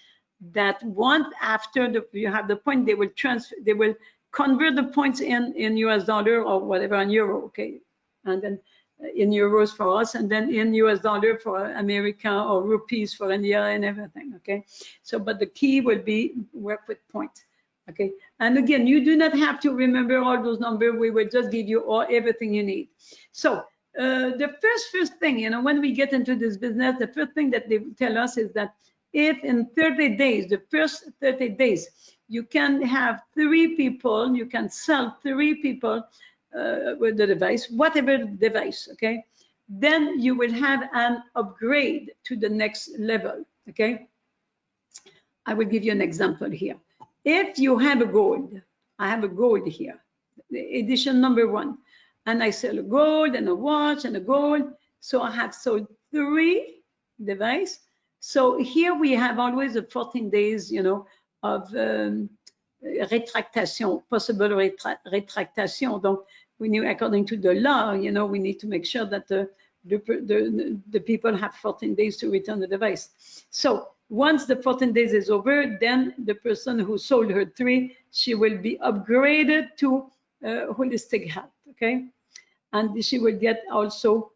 that once after you have the point, they will convert the points in US dollar or whatever, in euro, okay? And then in euros for us, and then in US dollar for America, or rupees for India and everything, okay? So, but the key will be work with points, okay? And again, you do not have to remember all those numbers. We will just give you everything you need. So the first thing, when we get into this business, the first thing that they tell us is that if in 30 days, the first 30 days, you can have 3 people, you can sell 3 people with the device, whatever device, okay? Then you will have an upgrade to the next level, okay? I will give you an example here. If you have a gold, I have a gold here, the edition number 1, and I sell a gold and a watch and a gold. So I have sold 3 devices. So here we have always a 14 days, of retractation, possible retractation. Donc, according to the law, we need to make sure that the people have 14 days to return the device. So once the 14 days is over, then the person who sold her 3, she will be upgraded to holistic health, okay? And she will get also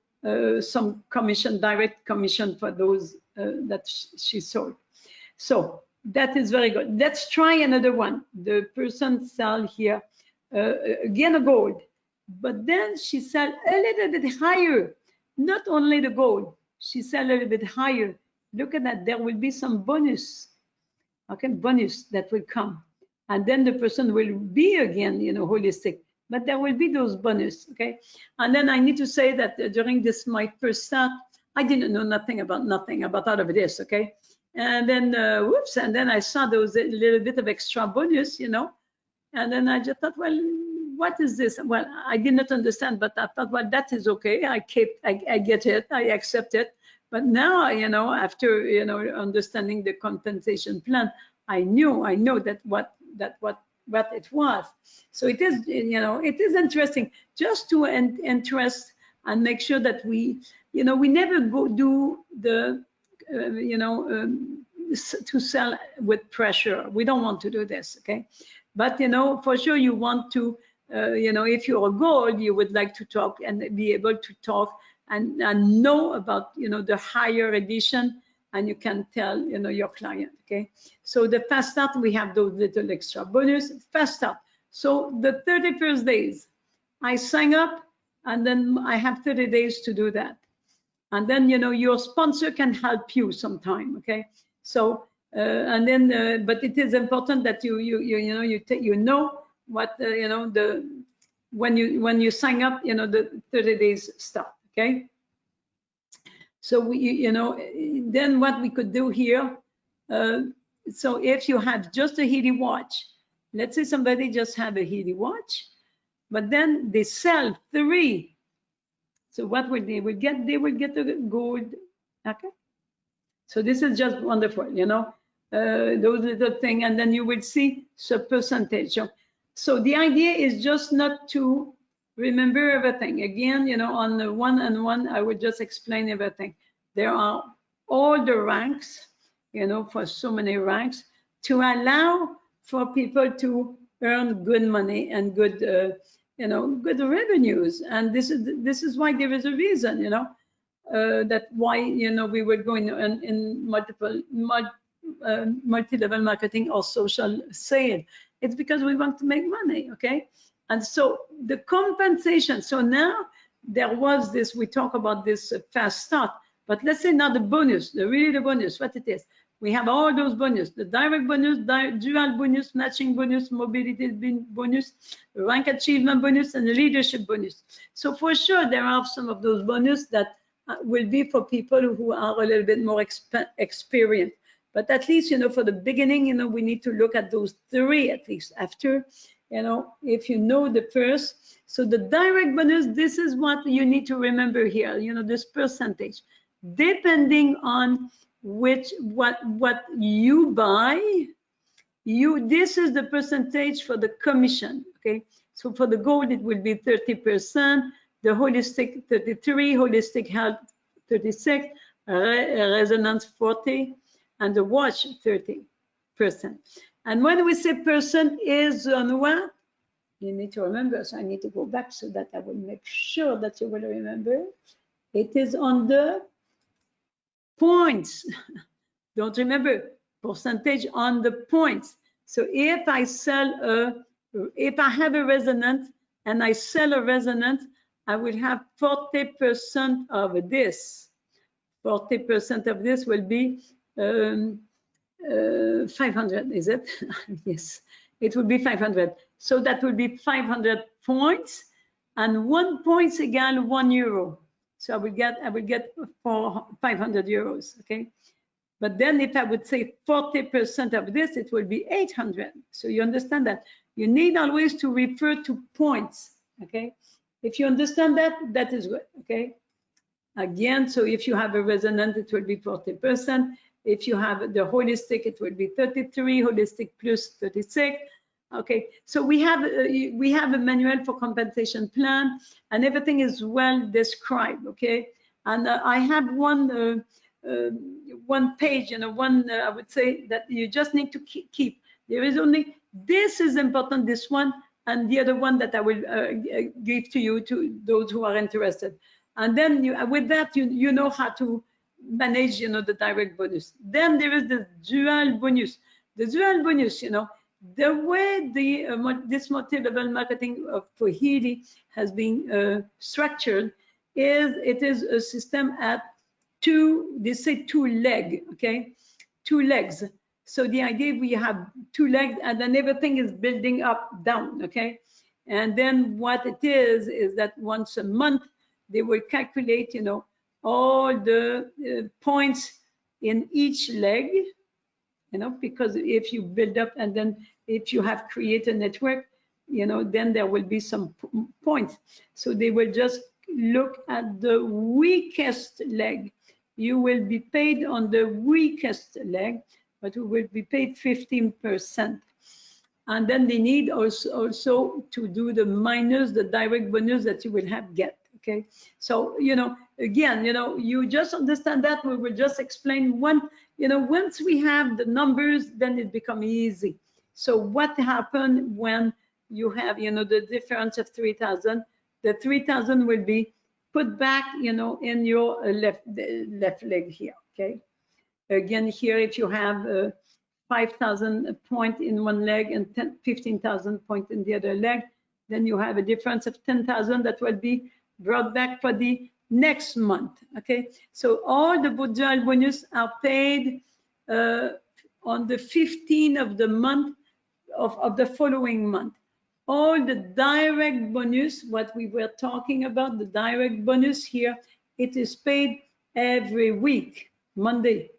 some commission, direct commission for those that she sold. So that is very good. Let's try another one. The person sell here, again a gold, but then she sell a little bit higher. Not only the gold, she sell a little bit higher. Look at that, there will be some bonus, okay, bonus that will come. And then the person will be again, holistic, but there will be those bonus, okay? And then I need to say that during this, my first start, I didn't know nothing about all of this, okay? And then, whoops, and then I saw those a little bit of extra bonus, and then I just thought, well, what is this? Well, I did not understand, but I thought, well, that is okay. I get it, I accept it. But now, after, understanding the compensation plan, I know that what it was. So it is, it is interesting just to interest and make sure that we never go do the, to sell with pressure. We don't want to do this, okay? But, for sure you want to, if you're a gold, you would like to talk and be able to talk and know about, the higher edition, and you can tell, your client, okay? So the fast start, we have those little extra bonus, fast start. So the 31st days, I sign up, and then I have 30 days to do that. And then, you know, your sponsor can help you sometime, okay? So, and then, but it is important that you know what, you know, when you sign up, you know, the 30 days start, okay? So you know, then what we could do here, so if you have just a Healy watch, let's say somebody just have a Healy watch, but then they sell 3. So what will they will get? They will get a gold, okay? So this is just wonderful, you know, those little thing, and then you will see the percentage. So the idea is just not to remember everything. Again, you know, on the one-on-one, I will just explain everything. There are all the ranks, you know, for so many ranks to allow for people to earn good money and good, you know, good revenues. And this is why there is a reason, you know, that why, you know, we were going in multi-level marketing or social sale. It's because we want to make money, okay? And so the compensation, so now there was this, we talk about this fast start, but let's say now the bonus, really the bonus, what it is. We have all those bonus, the direct bonus, dual bonus, matching bonus, mobility bonus, rank achievement bonus, and the leadership bonus. So for sure, there are some of those bonus that will be for people who are a little bit more experienced. But at least, you know, for the beginning, you know, we need to look at those 3 at least after, you know, if you know the first. So the direct bonus, this is what you need to remember here, you know, this percentage, depending on what you buy, this is the percentage for the commission, okay? So for the gold, it will be 30%, the holistic 33, holistic health 36, resonance 40, and the watch 30%. And when we say percent is on what? You need to remember, so I need to go back so that I will make sure that you will remember. It is on the points. Don't remember, percentage on the points. So if I if I have a resonant and I sell a resonant, I will have 40% of this. 40% of this will be 500, is it? Yes, it will be 500. So that will be 500 points, and 1 point equal €1. So I will get for 500 euros, okay? But then if I would say 40% of this, it will be 800. So you understand that you need always to refer to points, okay? If you understand that, that is good, okay? Again, so if you have a resonant, it will be 40%. If you have the holistic, it will be 33, holistic plus 36. Okay, so we have a manual for compensation plan, and everything is well described, okay? And I have one page, you know, I would say that you just need to keep. There is only, this is important, this one, and the other one that I will give to you, to those who are interested. And then with that, you know how to manage, you know, the direct bonus. Then there is the dual bonus. The dual bonus, you know, the way this multi-level marketing for Healy has been structured is, it is a system at they say 2 legs, okay? 2 legs. So the idea, we have 2 legs, and then everything is building up, down, okay? And then what it is that once a month, they will calculate, you know, all the points in each leg, you know, because if you build up and then if you have created a network, you know, then there will be some points. So they will just look at the weakest leg. You will be paid on the weakest leg, but you will be paid 15%. And then they need also to do the minus the direct bonus that you will have get, okay? So, you know, again, you know, you just understand that. We will just explain you know, once we have the numbers, then it becomes easy. So what happened when you have, you know, the difference of 3,000? The 3,000 will be put back, you know, in your left leg here, okay? Again, here, if you have 5,000 point in one leg and 15,000 point in the other leg, then you have a difference of 10,000 that will be brought back for the next month. Okay, so all the dual bonus are paid on the 15th of the month of the following month. All the direct bonus, what we were talking about, the direct bonus here, it is paid every week, Monday.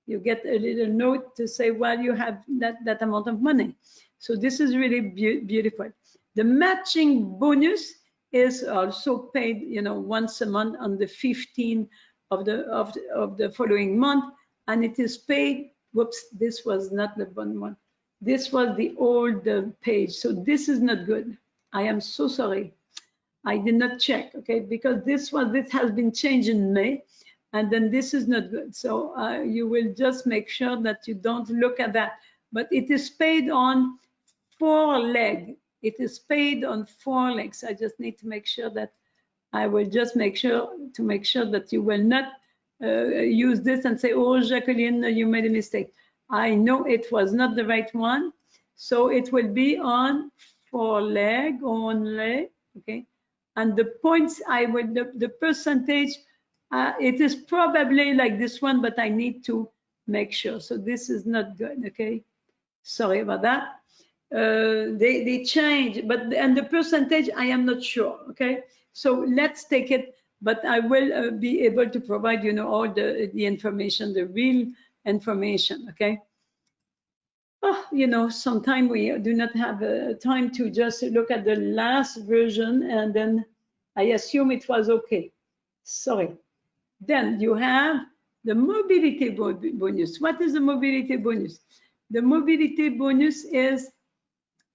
You get a little note to say, well, you have that amount of money. So this is really beautiful. The matching bonus is also paid, once a month on the 15th of the following month, and it is paid. Whoops, this was not the one. This was the old page, so this is not good. I am so sorry. I did not check, okay, because this has been changed in May, and then this is not good. So you will just make sure that you don't look at that. But it is paid on 4 legs. It is paid on 4 legs. I just need to make sure that I will just make sure that you will not use this and say, oh, Jacqueline, you made a mistake. I know it was not the right one. So it will be on 4 legs only, okay? And the points, the percentage, it is probably like this one, but I need to make sure. So this is not good, okay? Sorry about that. They change, and the percentage, I am not sure, okay? So let's take it, but I will be able to provide, all the information, the real information, okay? Oh, sometimes we do not have time to just look at the last version, and then I assume it was okay. Sorry. Then you have the mobility bonus. What is the mobility bonus? The mobility bonus is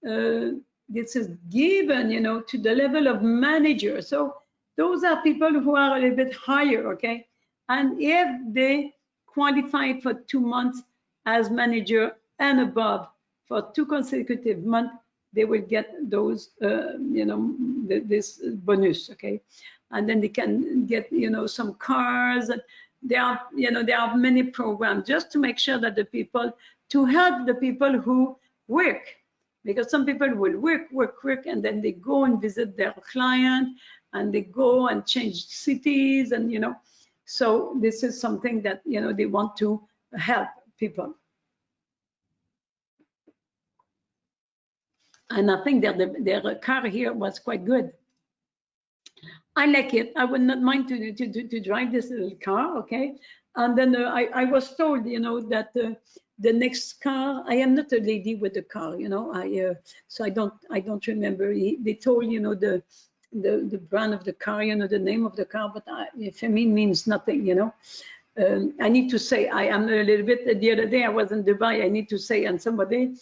this is given, to the level of manager. So those are people who are a little bit higher, okay? And if they qualify for 2 months as manager and above for 2 consecutive months, they will get those, this bonus, okay? And then they can get, some cars. There are many programs just to make sure that to help the people who work, because some people will work, and then they go and visit their client, and they go and change cities, and so this is something that they want to help people. And I think that their car here was quite good. I like it. I would not mind to drive this little car, okay? And then I was told, that the next car, I am not a lady with the car, so I don't remember. They told, the brand of the car, the name of the car, but for me means nothing, I need to say, I am a little bit, the other day I was in Dubai, I need to say, and somebody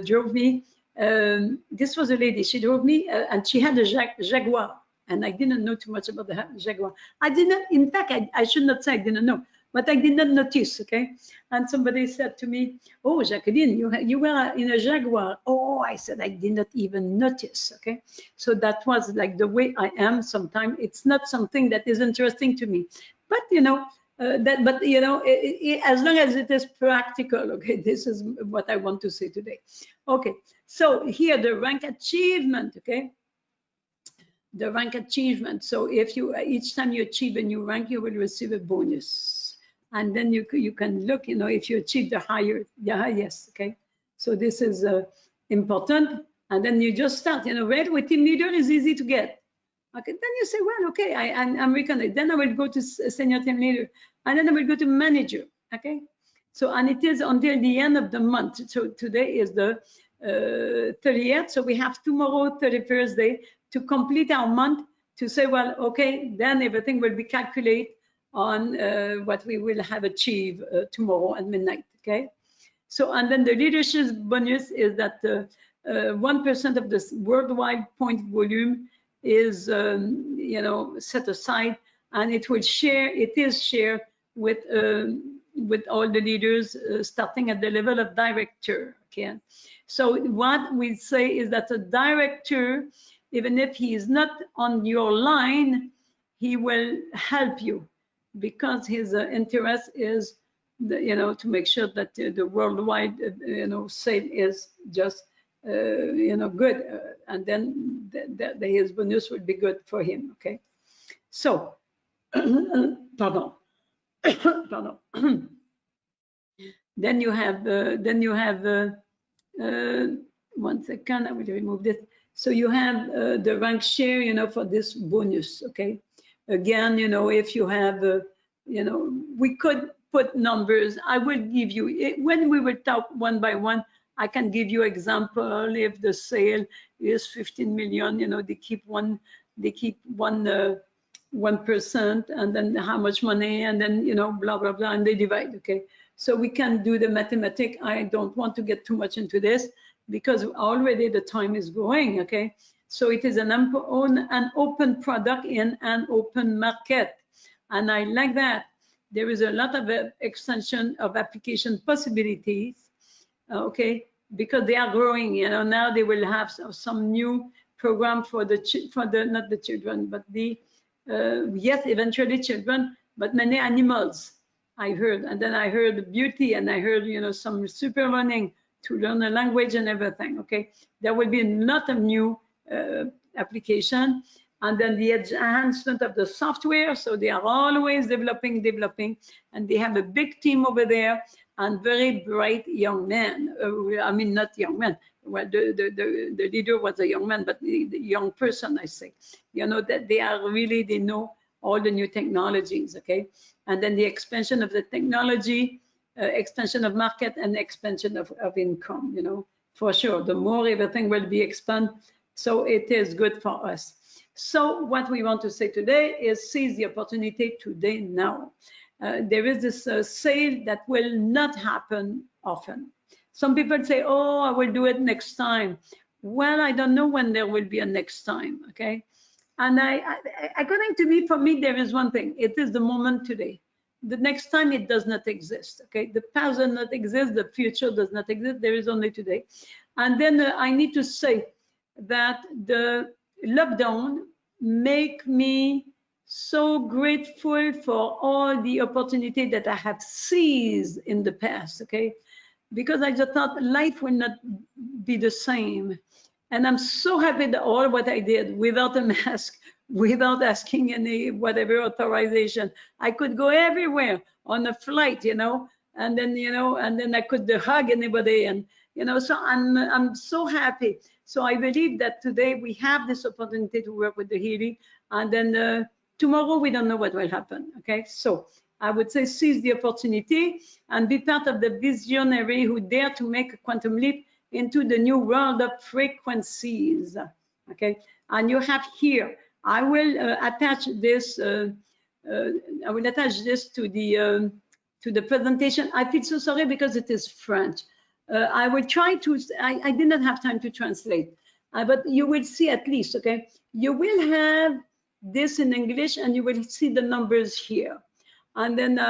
drove me. This was a lady, she drove me, and she had a Jaguar. And I didn't know too much about the Jaguar. I didn't, in fact, I should not say I didn't know, but I did not notice, okay? And somebody said to me, oh, Jacqueline, you were in a Jaguar. Oh, I said, I did not even notice, okay? So that was like the way I am sometimes. It's not something that is interesting to me. But, as long as it is practical, okay, this is what I want to say today. Okay, so here the rank achievement, okay? The rank achievement. So if each time you achieve a new rank, you will receive a bonus, and then you can look, if you achieve the highest, okay. So this is important, and then you just start. Right with team leader is easy to get. Okay, then you say, well, okay, I'm recognized. Then I will go to senior team leader, and then I will go to manager. Okay, so and it is until the end of the month. So today is the 30th, so we have tomorrow, 31st day, to complete our month, to say, well, okay, then everything will be calculated on what we will have achieved tomorrow at midnight, okay? So, and then the leadership bonus is that 1% of this worldwide point volume is, set aside, and it is shared with all the leaders starting at the level of director, okay? So what we say is that a director, even if he is not on your line, he will help you, because his interest is, to make sure that the worldwide, sale is just, good, and then his bonus will be good for him. Okay, so pardon, pardon. Then you have, one second, I will remove this. So you have the rank share, you know, for this bonus, okay? Again, you know, if you have, you know, we could put numbers. I will give you, when we will talk one by one, I can give you example. If the sale is 15 million, you know, they keep 1%, and then how much money, and then, you know, blah, blah, blah, and they divide, okay? So we can do the mathematics. I don't want to get too much into this because already the time is going, okay? So it is an open product in an open market. And I like that. There is a lot of extension of application possibilities, okay? Because they are growing, you know, now they will have some new program for the, not the children, but the, yes, eventually children, but many animals, I heard. And then I heard beauty, and I heard, you know, some super learning to learn a language and everything, okay? There will be a lot of new application, and then the enhancement of the software. So they are always developing, and they have a big team over there, and very bright young men. I mean, not young men. Well, the leader was a young man, but the young person, I say, you know, that they are really, they know all the new technologies, okay? And then the expansion of the technology, expansion of market, and expansion of income, you know, for sure. The more everything will be expanded, so it is good for us. So what we want to say today is seize the opportunity today, now. There is this sale that will not happen often. Some people say, oh, I will do it next time. Well, I don't know when there will be a next time, okay? And according to me, for me, there is one thing. It is the moment today. The next time, it does not exist, okay? The past does not exist. The future does not exist. There is only today. And then I need to say that the lockdown make me so grateful for all the opportunity that I have seized in the past, okay? Because I just thought life will not be the same. And I'm so happy that all what I did without a mask, without asking any whatever authorization, I could go everywhere on a flight, you know, and then, you know, and then I could hug anybody, and, you know, so I'm so happy. So I believe that today we have this opportunity to work with the Healy, and then tomorrow we don't know what will happen, okay? So I would say seize the opportunity and be part of the visionary who dare to make a quantum leap into the new world of frequencies, okay? And you have here, I will attach this, I will attach this to the presentation. I feel so sorry because it is French. I will try to, I did not have time to translate, but you will see at least, okay? You will have this in English, and you will see the numbers here. And then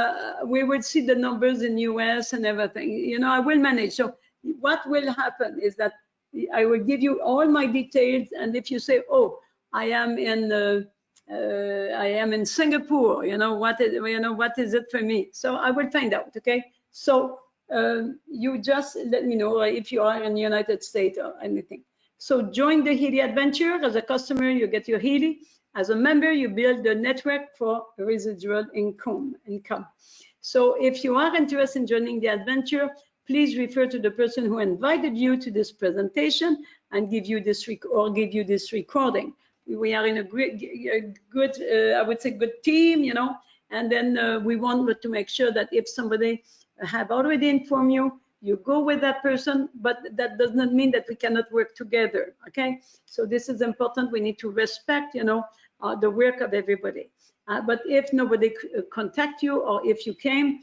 we will see the numbers in US and everything. You know, I will manage. So what will happen is that I will give you all my details, and if you say, oh, I am in Singapore, you know, what is it for me? So I will find out, okay? So you just let me know if you are in the United States or anything. So join the Healy adventure. As a customer, you get your Healy. As a member, you build a network for residual income. So if you are interested in joining the adventure, please refer to the person who invited you to this presentation and give you this recording. We are in a good, I would say, good team, you know, and then we want to make sure that if somebody have already informed you, you go with that person, but that does not mean that we cannot work together, okay? So this is important. We need to respect, you know, the work of everybody. But if nobody contact you, or if you came,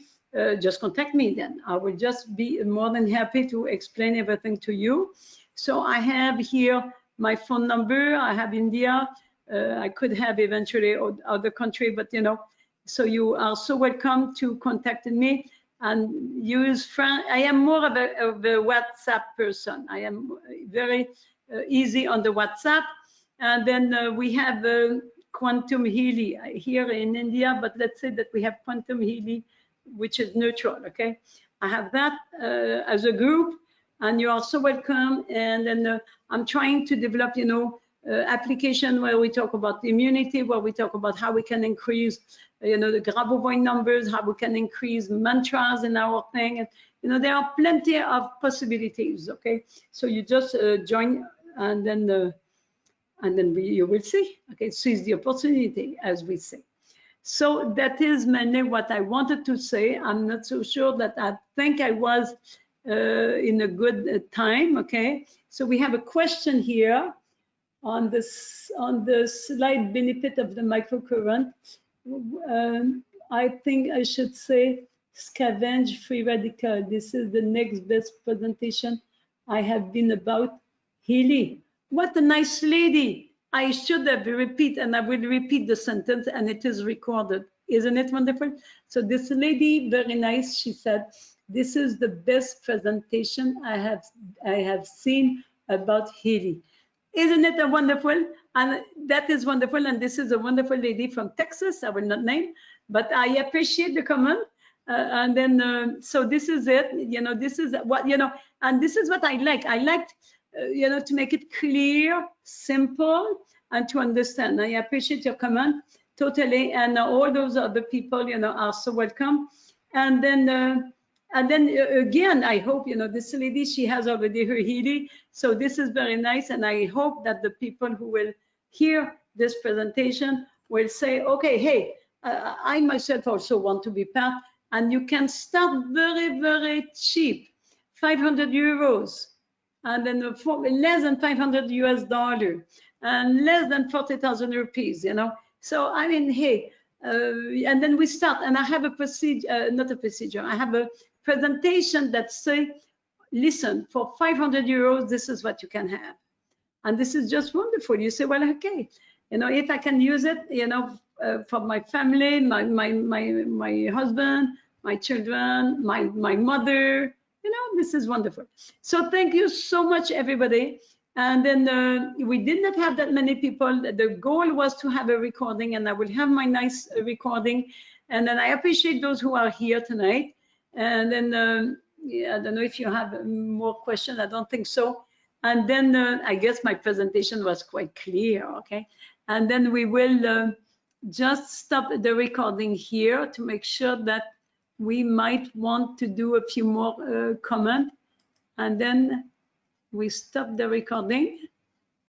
just contact me then. I will just be more than happy to explain everything to you. So I have here my phone number. I have India. I could have eventually other country, but you know, so you are so welcome to contact me and use French. I am more of a WhatsApp person. I am very easy on the WhatsApp. And then we have Quantum Healy here in India, but let's say that we have Quantum Healy, which is neutral, okay? I have that as a group, and you are so welcome. And then I'm trying to develop, you know, application where we talk about immunity, where we talk about how we can increase you know, the Grabovoi numbers, how we can increase mantras in our thing. And, you know, there are plenty of possibilities, okay? So you just join, and then you will see, okay? Seize the opportunity, as we say. So that is mainly what I wanted to say. I'm not so sure that I think I was in a good time, okay? So we have a question here on the slight benefit of the microcurrent. I think I should say scavenge free radical. This is the next best presentation I have been about. Healy, what a nice lady. I should have repeat, and I will repeat the sentence, and it is recorded. Isn't it wonderful? So this lady, very nice, she said, this is the best presentation I have seen about Healy. Isn't it a wonderful? And that is wonderful. And this is a wonderful lady from Texas. I will not name, but I appreciate the comment. And then, so this is it. You know, this is what, you know, and this is what I like. I liked, you know, to make it clear, simple, and to understand. I appreciate your comment totally. And all those other people, you know, are so welcome. And then again, I hope, you know, this lady, she has already her Healy. So this is very nice. And I hope that the people who will hear this presentation will say, okay, hey, I myself also want to be part. And you can start very, very cheap, 500 euros. And then for less than 500 US dollar and less than 40,000 rupees, you know. So, I mean, hey, and then we start, and I have a procedure, not a procedure, I have a presentation that say, listen, for 500 euros, this is what you can have. And this is just wonderful. You say, well, okay, you know, if I can use it, you know, for my family, my husband, my children, my mother, you know, this is wonderful. So thank you so much, everybody. And then we did not have that many people. The goal was to have a recording, and I will have my nice recording. And then I appreciate those who are here tonight. And then yeah, I don't know if you have more questions. I don't think so. And then I guess my presentation was quite clear, okay? And then we will just stop the recording here to make sure that we might want to do a few more comments. And then we stop the recording.